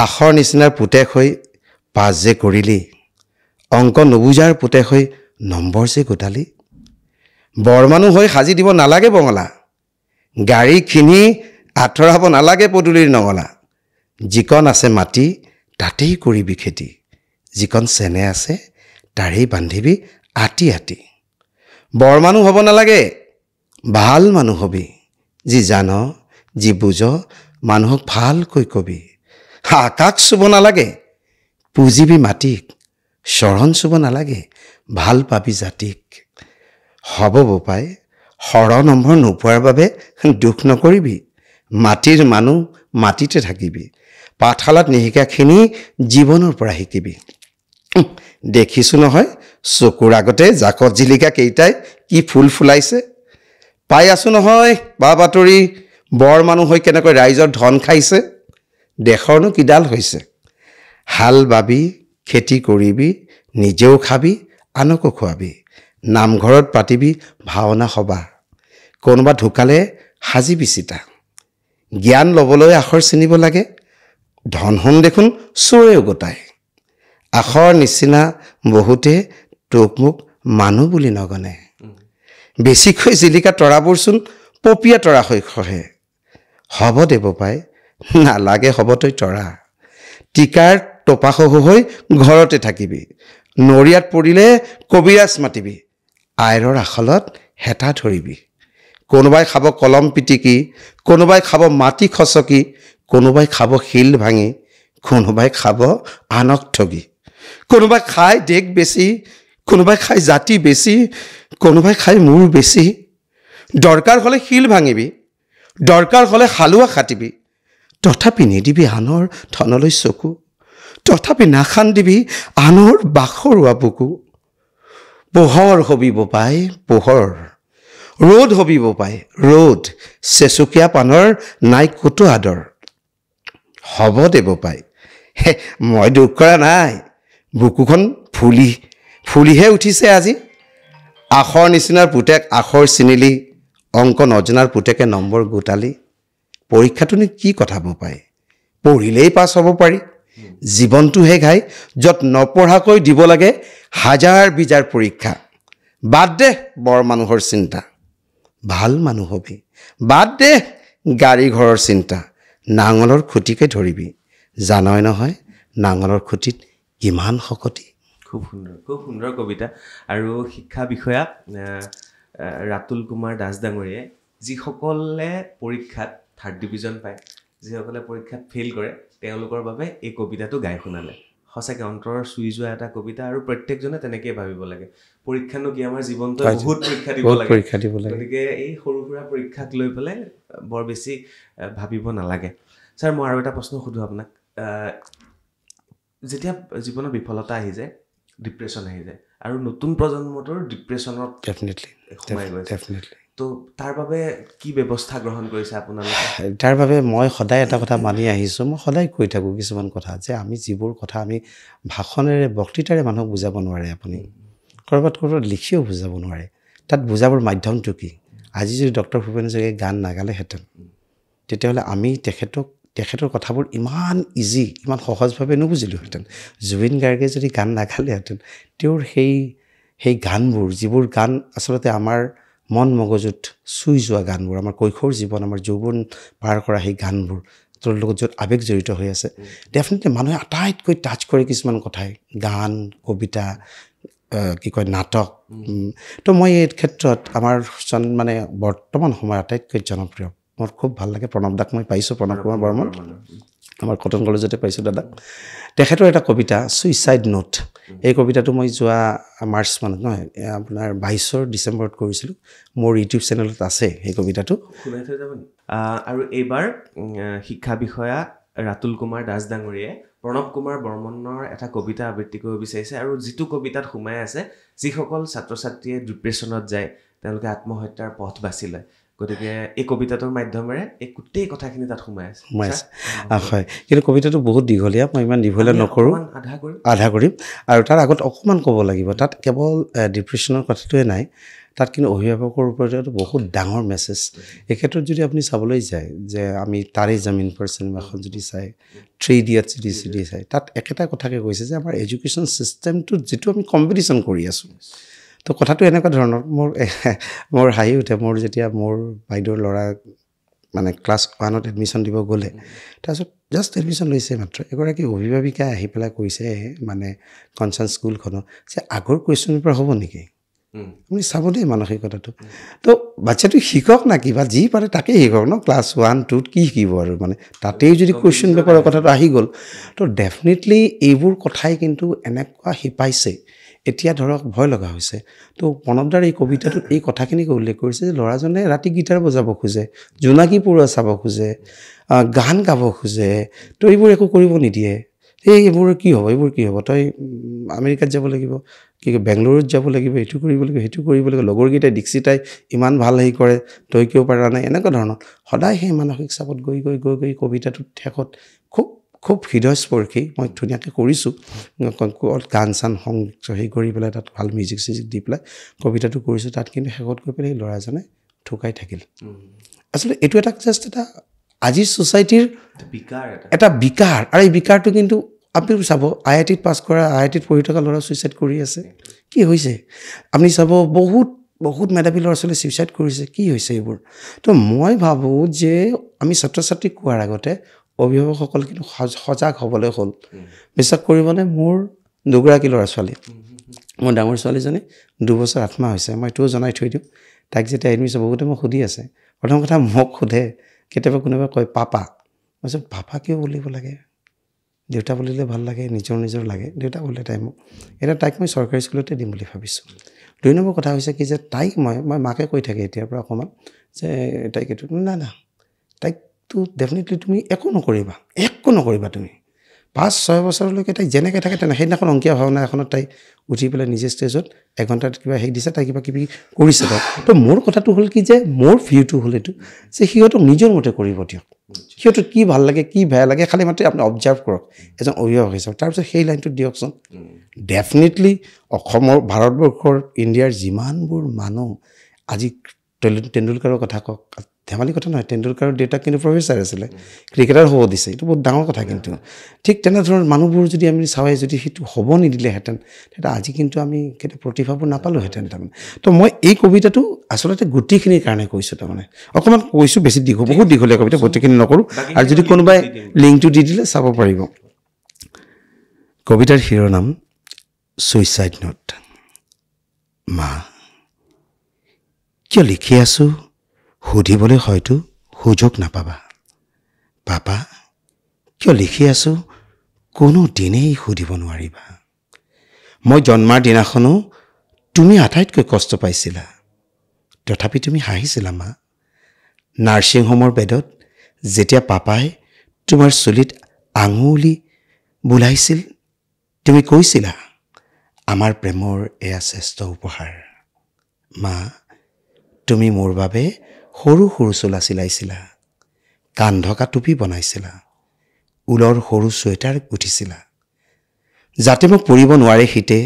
আখৰ নিচিনাৰ পুতেক হৈ পাছ যে কৰিলি অংক নুবুজাৰ পুতেক হৈ নম্বৰ যে গোটালি বৰ মানুহ হৈ সাজি দিব নালাগে বঙলা গাড়ী কিনি আঁতৰাব নালাগে পদূলিৰ নঙলা যিকণ আছে মাটি তাতেই কৰিবি খেতি যিকণ চেনে আছে তাৰেই বান্ধিবি আতি আতি বৰ মানুহ হ'ব নালাগে ভাল মানুহ হবি যি জান যি বুজ মানুহক ভালকৈ কবি আকাশ চুব নালাগে পুজিবি মাটিক চৰণ চুব নালাগে ভাল পাবি জাতিক হ'ব বোপাই নম্বৰ নোপোৱাৰ বাবে দুখ নকৰিবি মাটিৰ মানুহ মাটিতে থাকিবি পাঠশালাত নিশিকাখিনি জীৱনৰ পৰা শিকিবি দেখিছোঁ নহয় চকুৰ আগতে জাকত জিলিকা কেইটাই কি ফুল ফুলাইছে পাই আছোঁ নহয় বা বাতৰি বৰ মানুহ হৈ কেনেকৈ ৰাইজৰ ধন খাইছে দেশৰনো কিডাল হৈছে হাল বাবি খেতি কৰিবি নিজেও খাবি আনকো খুৱাবি নামঘৰত পাতিবি ভাওনা সভা কোনোবা ঢুকালে সাজিবি চিতা জ্ঞান ল'বলৈ আখৰ চিনিব লাগে ধন সোণ দেখোন চোৰেও গোটায় আখৰ নিচিনা বহুতে তোক মোক মানুহ বুলি নগনে বেছিকৈ জিলিকা তৰাবোৰচোন পপীয়া তৰা হৈ খহে হ'ব দে বোপাই নালাগে হ'ব তই তৰা টিকাৰ টপাসহু হৈ ঘৰতে থাকিবি নৰিয়াত পৰিলে কবিৰাজ মাতিবি আইৰৰ আখলত হেতা ধৰিবি কোনোবাই খাব কলম পিটিকি কোনোবাই খাব মাটি খচকি কোনোবাই খাব শিল ভাঙি কোনোবাই খাব আনক ঠগি কোনোবাই খাই ডেক বেচি কোনোবাই খাই জাতি বেছি, কোনোবাই খাই মূৰ বেছি। দৰকাৰ হ'লে শিল ভাঙিবি, দৰকাৰ হ'লে হালোৱা খাটিবি, তথাপি নিদিবি আনৰ ধনলৈ চকু, তথাপি নাখান্দিবি আনৰ বাখৰুৱা বুকু। পোহৰ হবি বোপাই পোহৰ, ৰ'দ হবি বোপাই ৰ'দ, চেচুকীয়া পানৰ নাই ক'তো আদৰ। হ'ব দে বোপাই, মই দুখ কৰা নাই, বুকুখন ফুলিহে উঠিছে আজি। আখৰ নিচিনাৰ পুতেক আখৰ চিনিলি, অংক নজনাৰ পুতেকে নম্বৰ গোটালি। পৰীক্ষাটোনো কি কথা বোপাই, পঢ়িলেই পাছ হ'ব পাৰি। জীৱনটোহে ঘাই, য'ত নপঢ়াকৈ দিব লাগে হাজাৰ বিজাৰ পৰীক্ষা। বাদ দে বৰ মানুহৰ চিন্তা, ভাল মানুহ হবি। বাদ দে গাড়ী ঘৰৰ চিন্তা, নাঙলৰ খুঁটিকে ধৰিবি। জানই নহয় নাঙলৰ খুঁটিত কিমান শকতি। খুব সুন্দৰ কবিতা। আৰু শিক্ষা বিষয়া ৰাতুল কুমাৰ দাস ডাঙৰীয়াই যিসকলে পৰীক্ষাত 3rd ডিভিজন পায়, যিসকলে পৰীক্ষাত ফেইল কৰে, তেওঁলোকৰ বাবে এই কবিতাটো গাই শুনালে। সঁচাকৈ অন্তৰৰ চুই যোৱা এটা কবিতা। আৰু প্ৰত্যেকজনে তেনেকৈ ভাবিব লাগে, পৰীক্ষানো কি, আমাৰ জীৱনটো বহুত পৰীক্ষা দিব লাগে, গতিকে এই সৰু সুৰা পৰীক্ষাক লৈ পেলাই বৰ বেছি ভাবিব নালাগে। ছাৰ, মই আৰু এটা প্ৰশ্ন সুধোঁ আপোনাক। যেতিয়া জীৱনত বিফলতা আহি যায়, ডিপ্ৰেশ্যন আহি যায়, আৰু নতুন প্ৰজন্মটোৰ ডিপ্ৰেশ্যনত সোমাই গৈছে, তো তাৰ বাবে কি ব্যৱস্থা গ্ৰহণ কৰিছে আপোনালোকে? তাৰ বাবে মই সদায় এটা কথা মানি আহিছোঁ, মই সদায় কৈ থাকোঁ কিছুমান কথা, যে আমি যিবোৰ কথা আমি ভাষণেৰে বক্তৃতাৰে মানুহক বুজাব নোৱাৰে, আপুনি ক'ৰবাত লিখিও বুজাব নোৱাৰে। তাত বুজাবৰ মাধ্যমটো কি? আজি যদি ডক্টৰ ভূপেন হাজৰিকাই গান নাগালেহেঁতেন, তেতিয়াহ'লে আমি তেখেতৰ কথাবোৰ ইমান ইজি, ইমান সহজভাৱে নুবুজিলোহেঁতেন। জুবিন গাৰ্গে যদি গান নাগালেহেঁতেন, তেওঁৰ সেই গানবোৰ, যিবোৰ গান আচলতে আমাৰ মন মগজুত চুই যোৱা গানবোৰ, আমাৰ কৈশোৰ জীৱন, আমাৰ যৌৱন পাৰ কৰা সেই গানবোৰ, তোৰ লগত য'ত আৱেগ জড়িত হৈ আছে, ডেফিনেটলি মানুহে আটাইতকৈ টাচ কৰে কিছুমান কথাই, গান, কবিতা, নাটক। তো মই এই ক্ষেত্ৰত আমাৰ মানে বৰ্তমান সময়ত আটাইতকৈ জনপ্ৰিয়, মোৰ খুব ভাল লাগে, প্ৰণৱ দাক মই পাইছোঁ, প্ৰণৱ কুমাৰ বৰ্মন, আমাৰ কটন কলেজতে পাইছোঁ দাদাক। তেখেতৰ এটা কবিতা ছুইচাইড নোট, এই কবিতাটো মই যোৱা মাৰ্চ মানত, নহয় আপোনাৰ 22 ডিচেম্বৰত কৰিছিলোঁ। মোৰ ইউটিউব চেনেলত আছে সেই কবিতাটো, শুনাই থৈ যাব। আৰু এইবাৰ শিক্ষা বিষয়া ৰাতুল কুমাৰ দাস ডাঙৰীয়াই প্ৰণৱ কুমাৰ বৰ্মনৰ এটা কবিতা আবৃত্তি কৰিব বিচাৰিছে, আৰু যিটো কবিতাত সোমাই আছে, যিসকল ছাত্ৰ ছাত্ৰীয়ে ডিপ্ৰেশ্যনত যায়, তেওঁলোকে আত্মহত্যাৰ পথ বাছি লয়। গতিকে এই কবিতাটোৰ মাধ্যমেৰে এই গোটেই কথাখিনি তাত সোমাই আছে। হয়, কিন্তু কবিতাটো বহুত দীঘলীয়া, মই ইমান দীঘলীয়া নকৰোঁ, আধা কৰিম। আৰু তাৰ আগত অকণমান ক'ব লাগিব, তাত কেৱল ডিপ্ৰেশ্যনৰ কথাটোৱে নাই, তাত কিন্তু অভিভাৱকৰ ওপৰতো বহুত ডাঙৰ মেছেজ। এই ক্ষেত্ৰত যদি আপুনি চাবলৈ যায়, যে আমি তাৰে জামিন পৰ চিনেমাখন যদি চাই, 3 ইডিয়টছ যদি চাই, তাত একেটা কথাকে কৈছে যে আমাৰ এডুকেশ্যন ছিষ্টেমটোত যিটো আমি কম্পিটিশ্যন কৰি আছোঁ। তো কথাটো এনেকুৱা ধৰণৰ, মোৰ হাঁহি উঠে, মোৰ যেতিয়া মোৰ বাইদেউৰ ল'ৰা মানে ক্লাছ 1ত এডমিশ্যন দিব গ'লে, তাৰপিছত জাষ্ট এডমিশ্যন লৈছে মাত্ৰ, এগৰাকী অভিভাৱিকাই আহি পেলাই কৈছে, মানে কনচাৰ্ণ স্কুলখনত, যে আগৰ কুৱেশ্যন পেপাৰ হ'ব নেকি? আপুনি চাব দেই মানসিকতাটো। তো বাচ্ছাটো শিকক না, কিবা যি পাৰে তাকেই শিকক ন, ক্লাছ 1, 2ত কি শিকিব আৰু, মানে তাতেই যদি কুৱেশ্যন পেপাৰৰ কথাটো আহি গ'ল, তো ডেফিনেটলি এইবোৰ কথাই কিন্তু এনেকুৱা শিপাইছে, এতিয়া ধৰক ভয় লগা হৈছে। তো প্ৰণৱদাৰ এই কবিতাটোত এই কথাখিনিকে উল্লেখ কৰিছে, যে ল'ৰাজনে ৰাতি গীটাৰ বজাব খোজে, জোনাকী পৰুৱা চাব খোজে, গান গাব খোজে, তো এইবোৰ একো কৰিব নিদিয়ে। এইবোৰ কি হ'ব, তই আমেৰিকাত যাব লাগিব, বেংগলুৰুত যাব লাগিব, এইটো কৰিব লাগিব, সেইটো কৰিব লাগিব, লগৰকেইটাই দীক্ষিতাই ইমান ভাল হেৰি কৰে, তই কিয় পৰা নাই, এনেকুৱা ধৰণৰ সদায় সেই মানসিক চাপত গৈ কবিতাটোত শেষত খুব হৃদয়স্পৰ্শী, মই ধুনীয়াকৈ কৰিছোঁ, গান চান হেৰি কৰি পেলাই, তাত ভাল মিউজিক চিউজিক দি পেলাই কবিতাটো কৰিছোঁ। তাত কিন্তু শেষত গৈ পেলাই ল'ৰাজনে ঢুকাই থাকিল। আচলতে এইটো এটা জাষ্ট এটা আজিৰ ছ'চাইটিৰ এটা বিকাৰ, আৰু এই বিকাৰটো কিন্তু আপুনি চাব, IITত পাছ কৰা, IITত পঢ়ি থকা ল'ৰা ছুইচাইড কৰি আছে, কি হৈছে? আপুনি চাব বহুত মেধাৱী ল'ৰা ছোৱালী ছুইচাইড কৰিছে, কি হৈছে এইবোৰ? তো মই ভাবোঁ যে আমি ছাত্ৰ ছাত্ৰীক কোৱাৰ আগতে অভিভাৱকসকল কিন্তু সজাগ হ'বলৈ হ'ল। বিশ্বাস কৰিবনে, মোৰ 2গৰাকী ল'ৰা ছোৱালী, মোৰ ডাঙৰ ছোৱালীজনী 2 বছৰ 8 মাহ হৈছে, মই এইটোও জনাই থৈ দিওঁ, তাইক যেতিয়া এডমিশ্যন বহুতে মোক সুধি আছে, প্ৰথম কথা মোক সোধে, কেতিয়াবা কোনোবাই কয় পাপা, মই কৈছোঁ পাপা কিয় বুলিব লাগে, দেউতা বুলিলে ভাল লাগে নিজৰ লাগে দেউতা বুলিলে তাই মোক এটা তাইক মই চৰকাৰী স্কুলতে দিম বুলি ভাবিছোঁ 2 নম্বৰ কথা হৈছে কি যে তাইক মই মাকে কৈ থাকে এতিয়াৰ পৰা অকণমান যে তাইক এইটো না তাইকতো ডেফিনেটলি তুমি একো নকৰিবা তুমি 5-6 বছৰলৈকে তাই যেনেকৈ থাকে তেনে সেইদিনাখন অংকীয়া ভাওনা এখনত তাই উঠি পেলাই নিজে ষ্টেজত 1 ঘণ্টাত কিবা হেৰি দিছে তাই কিবা কিবি কৰিছে তো মোৰ কথাটো হ'ল কি যে মোৰ ভিউটো হ'ল এইটো যে সিহঁতক নিজৰ মতে কৰিব দিয়ক সিহঁতৰ কি ভাল লাগে কি বেয়া লাগে খালি মাত্ৰ আপুনি অবজাৰ্ভ কৰক এজন অভিভাৱক হিচাপে তাৰপিছত সেই লাইনটো দিয়কচোন ডেফিনেটলি অসমৰ ভাৰতবৰ্ষৰ ইণ্ডিয়াৰ যিমানবোৰ মানুহ আজি তেণ্ডুলকাৰৰ কথা কওক ধেমালি কথা নহয় তেণ্ডুলকাৰৰ দেউতাক কিন্তু প্ৰফেচাৰ আছিলে ক্ৰিকেটাৰ হ'ব দিছে এইটো বহুত ডাঙৰ কথা কিন্তু ঠিক তেনেধৰণৰ মানুহবোৰ যদি আমি চাওঁই যদি সেইটো হ'ব নিদিলেহেঁতেন তেতিয়া আজি কিন্তু আমি কেতিয়া প্ৰতিভাবোৰ নাপালোহেঁতেন তাৰমানে তো মই এই কবিতাটো আচলতে গোটেইখিনিৰ কাৰণে কৈছোঁ তাৰমানে অকণমান কৈছোঁ বেছি বহুত দীঘলীয়া কবিতা গোটেইখিনি নকৰোঁ আৰু যদি কোনোবাই লিংকটো দি দিলে চাব পাৰিব কবিতাৰ শিৰোনাম ছুইচাইড নোট মা কিয় লিখি আছোঁ সুধিবলৈ হয়তো সুযোগ নাপাবা পাপা কিয় লিখি আছোঁ কোনো দিনেই সুধিব নোৱাৰিবা মই জন্মাৰ দিনাখনো তুমি আটাইতকৈ কষ্ট পাইছিলা তথাপি তুমি হাঁহিছিলা মা নাৰ্ছিং হোমৰ বেডত যেতিয়া পাপাই তোমাৰ চুলিত আঙুলি বুলাইছিল তুমি কৈছিলা আমাৰ প্ৰেমৰ এয়া শ্ৰেষ্ঠ উপহাৰ মা তুমি মোৰ বাবে সৰু চোলা চিলাইছিলা কাণ ঢকা টুপি বনাইছিলা ঊলৰ সৰু চুৱেটাৰ গুঠিছিলা যাতে মোক পৰিব নোৱাৰে শীতে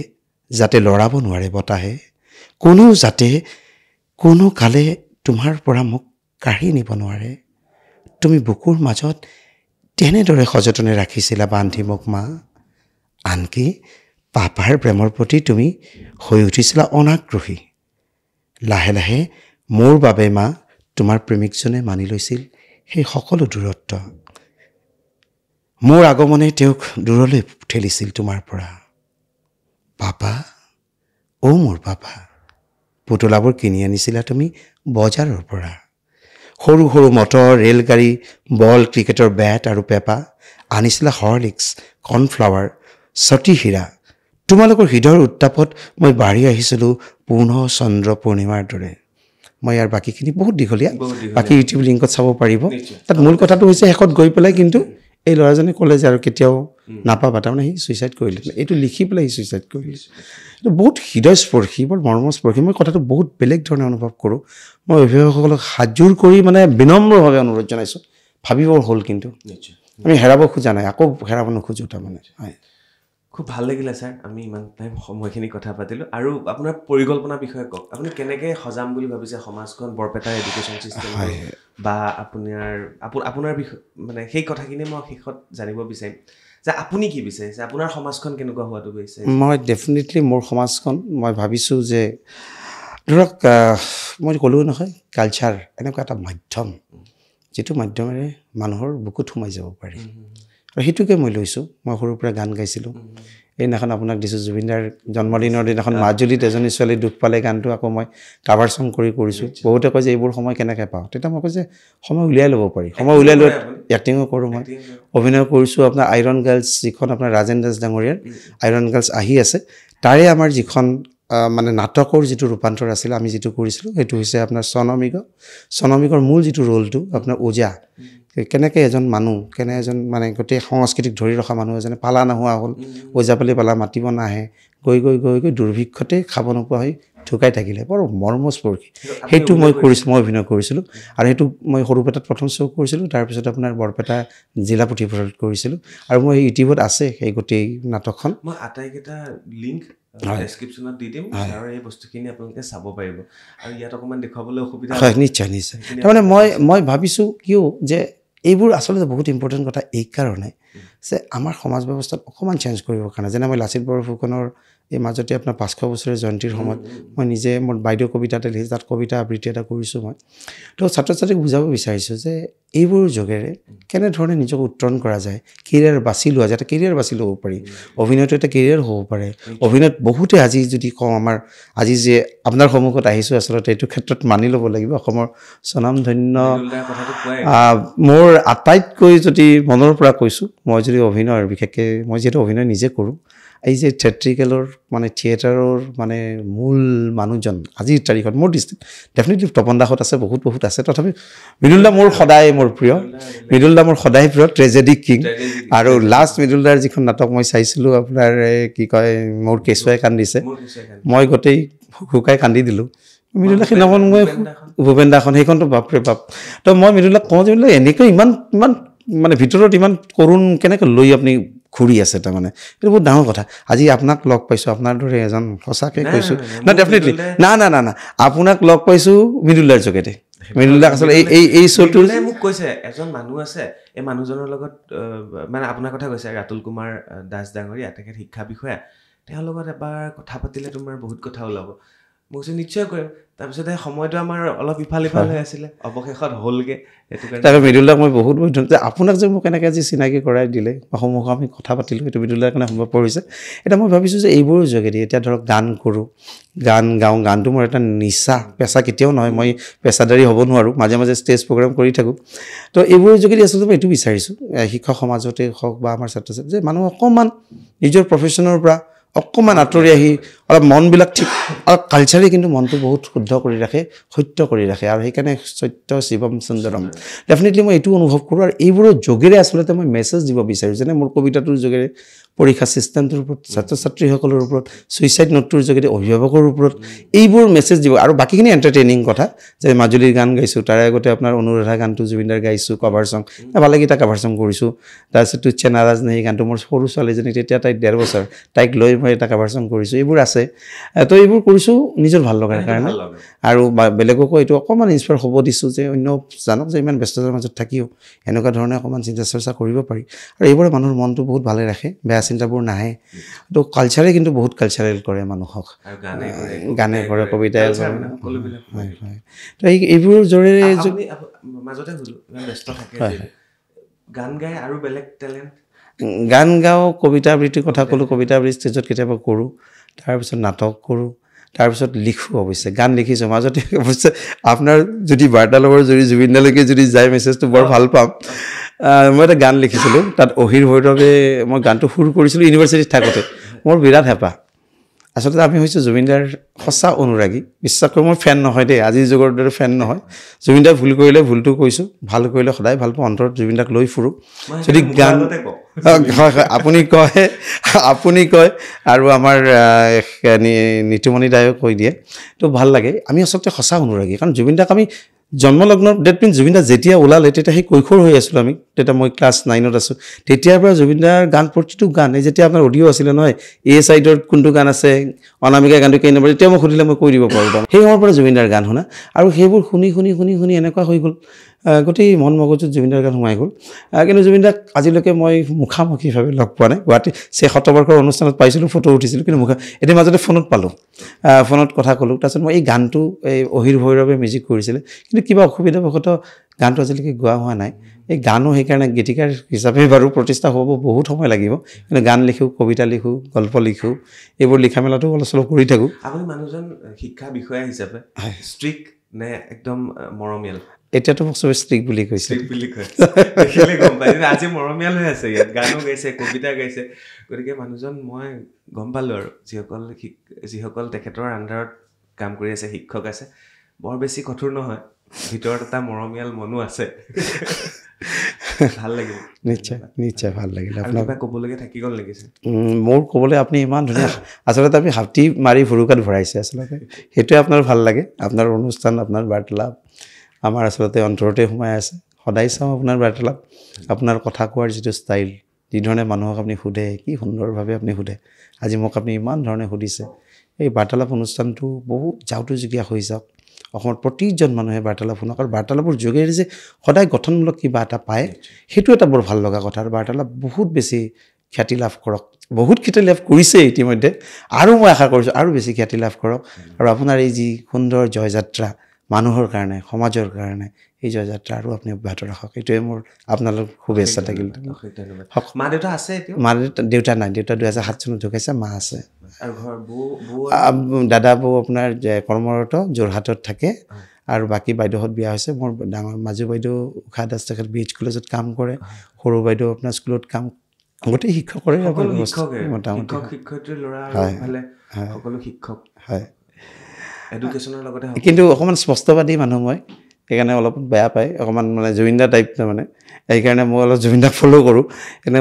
যাতে লৰাব নোৱাৰে বতাহে কোনো যাতে কোনো কালে তোমাৰ পৰা মোক কাঢ়ি নিব নোৱাৰে তুমি বুকুৰ মাজত তেনেদৰে সযতনে ৰাখিছিলা বান্ধি মোক মা আনকি পাপাৰ প্ৰেমৰ প্ৰতি তুমি হৈ উঠিছিলা অনাগ্ৰহী লাহে লাহে মোৰ বাবে মা তোমাৰ প্ৰেমিকজনে মানি লৈছিল সেই সকলো দূৰত্ব মোৰ আগমনে তেওঁক দূৰলৈ ঠেলিছিল তোমাৰ পৰা পাপা মোৰ পাপা পুতলাবোৰ কিনি আনিছিলা তুমি বজাৰৰ পৰা সৰু মটৰ ৰেলগাড়ী বল ক্ৰিকেটৰ বেট আৰু পেপা আনিছিলা হৰলিক্স কৰ্ণফ্লাৱাৰ সতী হীৰা তোমালোকৰ হৃদয়ৰ উত্তাপত মই বাঢ়ি আহিছিলোঁ পূৰ্ণ চন্দ্ৰ পূৰ্ণিমাৰ দৰে মই ইয়াৰ বাকীখিনি বহুত দীঘলীয়া বাকী ইউটিউব লিংকত চাব পাৰিব তাত মূল কথাটো হৈছে শেষত গৈ পেলাই কিন্তু এই ল'ৰাজনে ক'লে যে আৰু কেতিয়াও নাপাবা তাৰমানে সি ছুইচাইড কৰিলে এইটো লিখি পেলাই সি ছুইচাইড কৰিলে এইটো বহুত হৃদয়স্পৰ্শী বৰ মৰ্মস্পৰ্শী মই কথাটো বহুত বেলেগ ধৰণে অনুভৱ কৰোঁ মই অভিভাৱকসকলক হাতযোৰ কৰি মানে বিনম্ৰভাৱে অনুৰোধ জনাইছোঁ ভাবিব হ'ল কিন্তু আমি হেৰাব খোজা নাই আকৌ হেৰাব নোখোজোঁ তাৰমানে হয় খুব ভাল লাগিলে ছাৰ আমি ইমান টাইম সময়খিনি কথা পাতিলোঁ আৰু আপোনাৰ পৰিকল্পনাৰ বিষয়ে কওক আপুনি কেনেকৈ সজাম বুলি ভাবিছে সমাজখন বৰপেটাৰ এডুকেশ্যন চিষ্টেম বা আপোনাৰ বিষয় মানে সেই কথাখিনি মই শেষত জানিব বিচাৰিম যে আপুনি কি বিচাৰিছে আপোনাৰ সমাজখন কেনেকুৱা হোৱাটো বিচাৰিছে মই ডেফিনেটলি মোৰ সমাজখন মই ভাবিছোঁ যে ধৰক মই ক'লোঁ নহয় কালচাৰ এনেকুৱা এটা মাধ্যম যিটো মাধ্যমেৰে মানুহৰ বুকুত সোমাই যাব পাৰি আৰু সেইটোকে মই লৈছোঁ মই সৰুৰ পৰা গান গাইছিলোঁ এইদিনাখন আপোনাক দিছোঁ জুবিনদাৰ জন্মদিনৰ দিনাখন মাজুলীত এজনী ছোৱালী দুখ পালে গানটো আকৌ মই কাভাৰ চং কৰিছোঁ বহুতে কয় যে এইবোৰ সময় কেনেকৈ পাওঁ তেতিয়া মই কৈছোঁ যে সময় উলিয়াই ল'ব পাৰি সময় উলিয়াই লৈ এক্টিঙো কৰোঁ মই অভিনয় কৰিছোঁ আপোনাৰ আইৰণ গাৰ্লছ যিখন আপোনাৰ ৰাজেন দাস ডাঙৰীয়াৰ আইৰণ গাৰ্লছ আহি আছে তাৰে আমাৰ যিখন মানে নাটকৰ যিটো ৰূপান্তৰ আছিলে আমি যিটো কৰিছিলোঁ সেইটো হৈছে আপোনাৰ চনমিগৰ মূল যিটো ৰোলটো আপোনাৰ ওজা কেনেকৈ এজন মানুহ এজন মানে গোটেই সংস্কৃতিক ধৰি ৰখা মানুহ এজনে পালা নোহোৱা হ'ল ওজাপালি পালা মাতিব নাহে গৈ দুৰ্ভিক্ষতে খাব নোপোৱা হৈ ঢুকাই থাকিলে বৰ মৰ্মস্পৰ্শী সেইটো মই অভিনয় কৰিছিলোঁ আৰু সেইটো মই সৰুপেটাত প্ৰথম শ্ব' কৰিছিলোঁ তাৰপিছত আপোনাৰ বৰপেটা জিলা পুথিভঁৰালত কৰিছিলোঁ আৰু মই ইউটিউবত আছে সেই গোটেই নাটকখন মই আটাইকেইটা লিংক ডেছক্ৰিপশ্যনত দি দিম আৰু এই বস্তুখিনি আপোনালোকে চাব পাৰিব আৰু ইয়াত অকণমান দেখুৱাবলৈ অসুবিধা হয় নিশ্চয় তাৰমানে মই ভাবিছোঁ কিয় যে এইবোৰ আচলতে বহুত ইম্পৰ্টেণ্ট কথা এইকাৰণে যে আমাৰ সমাজ ব্যৱস্থাত অকণমান চেঞ্জ কৰিবৰ কাৰণে যেনে মই লাচিত বৰফুকনৰ এই মাজতে আপোনাৰ 500 বছৰীয়া জয়ন্তীৰ সময়ত মই নিজে মোৰ বাইদেউ কবিতা এটা লিখিছোঁ, তাত কবিতা আবৃত্তি এটা কৰিছোঁ মই। তো ছাত্ৰ ছাত্ৰীক বুজাব বিচাৰিছোঁ যে এইবোৰ যোগেৰে কেনেধৰণে নিজক উত্তৰণ কৰা যায়, কেৰিয়াৰ বাছি লোৱা যায়, এটা কেৰিয়াৰ বাছি ল'ব পাৰি। অভিনয়টো এটা কেৰিয়াৰ হ'ব পাৰে। অভিনয়ত বহুতে আজি যদি কওঁ আমাৰ আজি যে আপোনাৰ সন্মুখত আহিছোঁ আচলতে এইটো ক্ষেত্ৰত মানি ল'ব লাগিব অসমৰ স্বনামধন্য মোৰ আটাইতকৈ যদি মনৰ পৰা কৈছোঁ মই যদি অভিনয়ৰ বিশেষকৈ মই যিহেতু অভিনয় নিজে কৰোঁ, এই যে থিয়েট্ৰিকেলৰ মানে থিয়েটাৰৰ মানে মূল মানুহজন আজিৰ তাৰিখত মোৰ দৃষ্টিত ডেফিনেটলি তপন দাসত আছে, বহুত আছে। তথাপি মৃদুল দা মোৰ সদায় মোৰ প্ৰিয়, মৃদুল দা মোৰ সদায় প্ৰিয়, ট্ৰেজেডি কিং। আৰু লাষ্ট মৃদুল দাৰ যিখন নাটক মই চাইছিলোঁ আপোনাৰ কি কয় মোৰ কেঁচুৱাই কান্দিছে, মই গোটেই শুকাই কান্দি দিলোঁ। মৃদুল দা সেইদিনাখন মই ভূপেন দাখন সেইখনতো বাপৰে বাপ। তো মই মৃদুল দাক কওঁ যে এনেকৈ ইমান মানে ভিতৰত ইমান কৰুণ কেনেকৈ লৈ আপুনি ঘূৰি আছে, তাৰমানে এইটো বহুত ডাঙৰ কথা। আজি আপোনাক লগ পাইছোঁ, আপোনাৰ দৰে এজন সঁচাকৈ কৈছোঁ না ডেফিনেটলি না আপোনাক লগ পাইছোঁ মৃদুল দাৰ যোগেদি। মৃদুল দাক আচলতে এই শ্ব'টো মোক কৈছে এজন মানুহ আছে, এই মানুহজনৰ লগত মানে আপোনাৰ কথা কৈছে ৰাতুল কুমাৰ দাস ডাঙৰীয়া, তেখেত শিক্ষা বিষয়া, তেওঁৰ লগত এবাৰ কথা পাতিলে তোমাৰ বহুত কথা ওলাব। মই কৈছোঁ নিশ্চয় কৰিম। তাৰপিছতে সময়টো আমাৰ অলপ ইফাল হৈ আছিলে, অৱশেষত হ'লগৈ। সেইটো কাৰণে তাৰপৰা মৃদুল দাক মই বহুত যে আপোনাক যে মোক এনেকৈ আজি চিনাকি কৰাই দিলে, সন্মুখত আমি কথা পাতিলোঁ, সেইটো মৃদুল দাৰ কাৰণে সম্ভৱ পৰিছে। এতিয়া মই ভাবিছোঁ যে এইবোৰৰ যোগেদি এতিয়া ধৰক গান কৰোঁ, গান গাওঁ, গানটো মোৰ এটা নিচা, পেচা কেতিয়াও নহয়, মই পেচাদাৰী হ'ব নোৱাৰোঁ, মাজে মাজে ষ্টেজ প্ৰগ্ৰাম কৰি থাকোঁ। তো এইবোৰৰ যোগেদি আচলতে মই এইটো বিচাৰিছোঁ শিক্ষক সমাজতে হওক বা আমাৰ ছাত্ৰ ছাত্ৰী যে মানুহ অকণমান নিজৰ প্ৰফেশ্যনৰ পৰা অকণমান আঁতৰি আহি অলপ মনবিলাক ঠিক অলপ কালচাৰে কিন্তু মনটো বহুত শুদ্ধ কৰি ৰাখে, সত্য কৰি ৰাখে। আৰু সেইকাৰণে সত্য শিৱম সুন্দৰম ডেফিনেটলি মই এইটো অনুভৱ কৰোঁ। আৰু এইবোৰৰ যোগেৰে আচলতে মই মেছেজ দিব বিচাৰোঁ, যেনে মোৰ কবিতাটোৰ যোগেৰে পৰীক্ষা ছিষ্টেমটোৰ ওপৰত, ছাত্ৰ ছাত্ৰীসকলৰ ওপৰত, ছুইচাইড নোটটোৰ যোগেদি অভিভাৱকৰ ওপৰত এইবোৰ মেছেজ দিব। আৰু বাকীখিনি এণ্টাৰটেইনিং কথা, যে মাজুলীৰ গান গাইছোঁ, তাৰে আগতে আপোনাৰ অনুৰাধা গানটো জুবিনদাৰ গাইছোঁ, কভাৰ চং, ভালেকেইটা কভাৰ চং কৰিছোঁ। তাৰপিছত তুচ্ছে নাৰাজ নেহি গানটো মোৰ সৰু ছোৱালীজনী, তেতিয়া তাইক 1.5 বছৰ, তাইক লৈ মই এটা কভাৰ চং কৰিছোঁ। এইবোৰ আছে। তো এইবোৰ কৰিছোঁ নিজৰ ভাল লগাৰ কাৰণে, আৰু বেলেগকো এইটো অকণমান ইনস্পায়াৰ হ'ব দিছোঁ যে অন্য জানক যে ইমান ব্যস্ততাৰ মাজত থাকিও এনেকুৱা ধৰণে অকণমান চিন্তা চৰ্চা কৰিব পাৰি। আৰু এইবোৰে মানুহৰ মনটো বহুত ভালে ৰাখে, বেয়া চিন্তাবোৰ নাহে। তো কালচাৰে কিন্তু বহুত কালচাৰেল কৰে মানুহক, গানে কৰে, কবিতাই কৰে। হয় হয়। তো এইবোৰৰ জৰিয়তে মাজতে ব্যস্ত থাকে গান গাই আৰু বেলেগ টেলেণ্ট গান গাওঁ, কবিতা আবৃত্তিৰ কথা ক'লোঁ, কবিতা আবৃত্তি ষ্টেজত কেতিয়াবা কৰোঁ, তাৰপিছত নাটক কৰোঁ, তাৰপিছত লিখোঁ। অৱশ্যে গান লিখিছোঁ মাজতে, অৱশ্যে আপোনাৰ যদি বাৰ্তালাপৰ যদি জুবিনদালৈকে যদি যায় মেছেজটো বৰ ভাল পাম। মই এটা গান লিখিছিলোঁ, তাত অহিৰ ভৈৰৱে মই গানটো সুৰ কৰিছিলোঁ ইউনিভাৰ্চিটিত থাকোঁতে। মোৰ বিৰাট হেঁপাহ। আচলতে আমি হৈছোঁ জুবিনদাৰ সঁচা অনুৰাগী, বিশ্বাস কৰোঁ। মই ফেন নহয় দেই, আজিৰ যুগৰ দৰে ফেন নহয়। জুবিনদাই ভুল কৰিলে ভুলটো কৈছোঁ, ভাল কৰিলে সদায় ভাল পাওঁ, অন্তৰত জুবিনদাক লৈ ফুৰোঁ। যদি গান হয় হয় আপুনি কয় আৰু আমাৰ নিতুমণি দায়েও কৈ দিয়ে, তো ভাল লাগে। আমি আচলতে সঁচা অনুৰাগী, কাৰণ জুবিনদাক আমি জন্মলগ্ন, ডেট মিনছ জুবিনদা যেতিয়া ওলালে তেতিয়া সেই কৈশোৰ হৈ আছিলোঁ আমি, তেতিয়া মই ক্লাছ 9ত আছোঁ। তেতিয়াৰ পৰা জুবিনদাৰ গান, প্ৰতিটো গান, এই যেতিয়া আপোনাৰ অডিঅ' আছিলে নহয়, এই ছাইডত কোনটো গান আছে, অনামিকা গানটো কেই নম্বৰ, তেতিয়া মই সুধিলে মই কৈ দিব পাৰোঁ। সেই সময়ৰ পৰা জুবিনদাৰ গান শুনা, আৰু সেইবোৰ শুনি এনেকুৱা হৈ গ'ল, গোটেই মন মগজুত জুবিনদাৰ গান সোমাই গ'ল। কিন্তু জুবিনদাক আজিলৈকে মই মুখামুখিভাৱে লগ পোৱা নাই। গুৱাহাটী 100 অনুষ্ঠানত পাইছিলোঁ, ফটো উঠিছিলোঁ, কিন্তু এতিয়া মাজতে ফোনত পালোঁ, ফোনত কথা ক'লোঁ। তাৰপিছত মই এই গানটো এই অহিৰ ভৈৰৱে মিউজিক কৰিছিলে, কিন্তু কিবা অসুবিধাবশতঃ গানটো আজিলৈকে গোৱা হোৱা নাই। এই গানো সেইকাৰণে গীতিকাৰ হিচাপে বাৰু প্ৰতিষ্ঠা হ'ব বহুত সময় লাগিব, কিন্তু গান লিখোঁ, কবিতা লিখোঁ, গল্প লিখোঁ, এইবোৰ লিখা মেলাটো অলপ চলপ কৰি থাকোঁ। আপুনি মানুহজন শিক্ষা বিষয়া হিচাপে ষ্ট্ৰিক্ট নে একদম মৰমীয়াল? এতিয়াতো মোক চবে ষ্ট্ৰিক্ট বুলি কৈছে, গম পাই আজি মৰমীয়াল হৈ আছে, ইয়াত গানো গাইছে, কবিতা গাইছে। গতিকে মানুহজন মই গম পালোঁ আৰু যিসকল তেখেতৰ আণ্ডাৰত কাম কৰি আছে, শিক্ষক আছে, বৰ বেছি কঠোৰ নহয়, ভিতৰত এটা মৰমীয়াল মনো আছে। ভাল লাগিল। নিশ্চয় ভাল লাগিল। আপোনাৰ ক'বলগীয়া থাকি গ'ল নেকি? মোৰ ক'বলৈ আপুনি ইমান ধুনীয়া, আচলতে আপুনি হাতী মাৰি ভুৰুকাত ভৰাইছে। আচলতে সেইটোৱে আপোনাৰ ভাল লাগে, আপোনাৰ অনুষ্ঠান, আপোনাৰ বাৰ্তালাপ আমাৰ আচলতে অন্তৰতে সোমাই আছে। সদায় চাওঁ আপোনাৰ বাৰ্তালাপ, আপোনাৰ কথা কোৱাৰ যিটো ষ্টাইল, যিধৰণে মানুহক আপুনি সোধে, কি সুন্দৰভাৱে আপুনি সোধে। আজি মোক আপুনি ইমান ধৰণে সুধিছে। এই বাৰ্তালাপ অনুষ্ঠানটো বহুত যাওঁতোযুগীয়া হৈ যাওক, অসমত প্ৰতিজন মানুহে বাৰ্তালাপ শুনক, আৰু বাৰ্তালাপৰ যোগেৰে যে সদায় গঠনমূলক কিবা এটা পায়, সেইটো এটা বৰ ভাল লগা কথা। আৰু বাৰ্তালাপ বহুত বেছি খ্যাতি লাভ কৰক বহুত খ্যাতি লাভ কৰিছে ইতিমধ্যে আৰু মই আশা কৰিছোঁ আৰু বেছি খ্যাতি লাভ কৰক আৰু আপোনাৰ এই যি সুন্দৰ জয়যাত্ৰা মানুহৰ কাৰণে সমাজৰ কাৰণে এই জয়যাত্ৰা আৰু আপুনি অব্যাহত ৰাখক এইটোৱে মোৰ আপোনালোক শুভেচ্ছা থাকিল মা দেউতা আছে দেউতা নাই দেউতা 2007 চনত ঢুকাইছে মা আছে আৰু ঘৰ দাদা বৌ আপোনাৰ কৰ্মৰত যোৰহাটত থাকে আৰু বাকী বাইদেউহঁত বিয়া হৈছে মোৰ ডাঙৰ মাজু বাইদেউ উষা দাস তেখেত BH কলেজত কাম কৰে সৰু বাইদেউ আপোনাৰ স্কুলত কাম গোটেই শিক্ষকৰে শিক্ষয়িত্ৰী ল'ৰা সকলো শিক্ষক হয় এডুকেশ্যনৰ লগতে কিন্তু অকণমান স্পষ্টবাদী মানুহ মই সেইকাৰণে অলপ বেয়া পায় অকণমান মানে জুবিনদা টাইপ মানে সেইকাৰণে মই অলপ জুবিনদাক ফ'ল' কৰোঁ এনে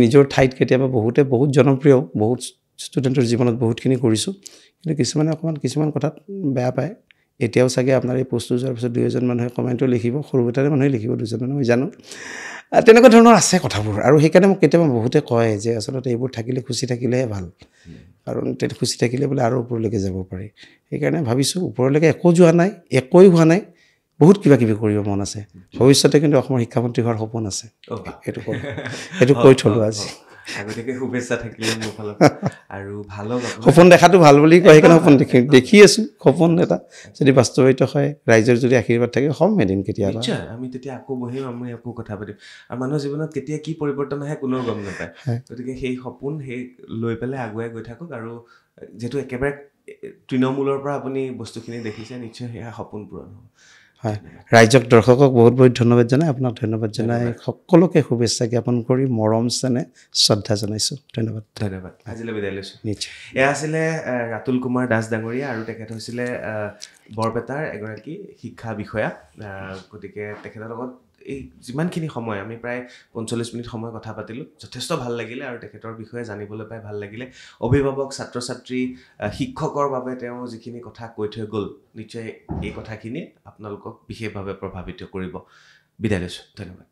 নিজৰ ঠাইত কেতিয়াবা বহুত জনপ্ৰিয় বহুত ষ্টুডেণ্টৰ জীৱনত বহুতখিনি কৰিছোঁ কিন্তু কিছুমানে অকণমান কিছুমান কথাত বেয়া পায় এতিয়াও চাগে আপোনাৰ এই পোষ্টটো যোৱাৰ পিছত 2-এজন মানুহে কমেণ্টটো লিখিব সৰুকেইটাৰে মানুহে লিখিব 2জন মানুহ মই জানো তেনেকুৱা ধৰণৰ আছে কথাবোৰ আৰু সেইকাৰণে মোক কেতিয়াবা বহুতে কয় যে আচলতে এইবোৰ থাকিলে খুচি থাকিলেহে ভাল কাৰণ তেতিয়া খুচি থাকিলে বোলে আৰু ওপৰলৈকে যাব পাৰি সেইকাৰণে ভাবিছোঁ ওপৰলৈকে একোৱেই হোৱা নাই বহুত কিবা কিবি কৰিব মন আছে ভৱিষ্যতে কিন্তু অসমৰ শিক্ষামন্ত্ৰী হোৱাৰ সপোন আছে সেইটো কৈ থলোঁ আজি আগতীয়াকৈ শুভেচ্ছা থাকিলে মোৰ ফালৰ আৰু ভাল সপোন দেখাটো ভাল বুলি কয় সেইকাৰণে সপোন দেখি আছোঁ সপোন এটা যদি বাস্তৱায়িত হয় ৰাইজৰ যদি আশীৰ্বাদ থাকে হ'ম এদিন কেতিয়াবা আমি তেতিয়া আকৌ বহিম আমি আকৌ কথা পাতিম আৰু মানুহৰ জীৱনত কেতিয়া কি পৰিৱৰ্তন আহে কোনেও গম নাপায় গতিকে সেই সপোন সেই লৈ পেলাই আগুৱাই গৈ থাকক আৰু যিহেতু একেবাৰে তৃণমূলৰ পৰা আপুনি বস্তুখিনি দেখিছে নিশ্চয় সেয়া সপোন পূৰণ হ'ব হয় ৰাইজক দৰ্শকক বহুত ধন্যবাদ জনাই আপোনাক ধন্যবাদ জনাই সকলোকে শুভেচ্ছা জ্ঞাপন কৰি মৰম চেনেহ শ্ৰদ্ধা জনাইছোঁ ধন্যবাদ আজিলৈ বিদায় লৈছোঁ নিশ্চয় এয়া আছিলে ৰাতুল কুমাৰ দাস ডাঙৰীয়া আৰু তেখেত হৈছিলে বৰপেটাৰ এগৰাকী শিক্ষা বিষয়া গতিকে তেখেতৰ লগত এই যিমানখিনি সময় আমি প্ৰায় 45 মিনিট সময় কথা পাতিলোঁ যথেষ্ট ভাল লাগিলে আৰু তেখেতৰ বিষয়ে জানিবলৈ পাই ভাল লাগিলে অভিভাৱক ছাত্ৰ ছাত্ৰী শিক্ষকৰ বাবে তেওঁ যিখিনি কথা কৈ থৈ গ'ল নিশ্চয় এই কথাখিনি আপোনালোকক বিশেষভাৱে প্ৰভাৱিত কৰিব বিদায় লৈছোঁ ধন্যবাদ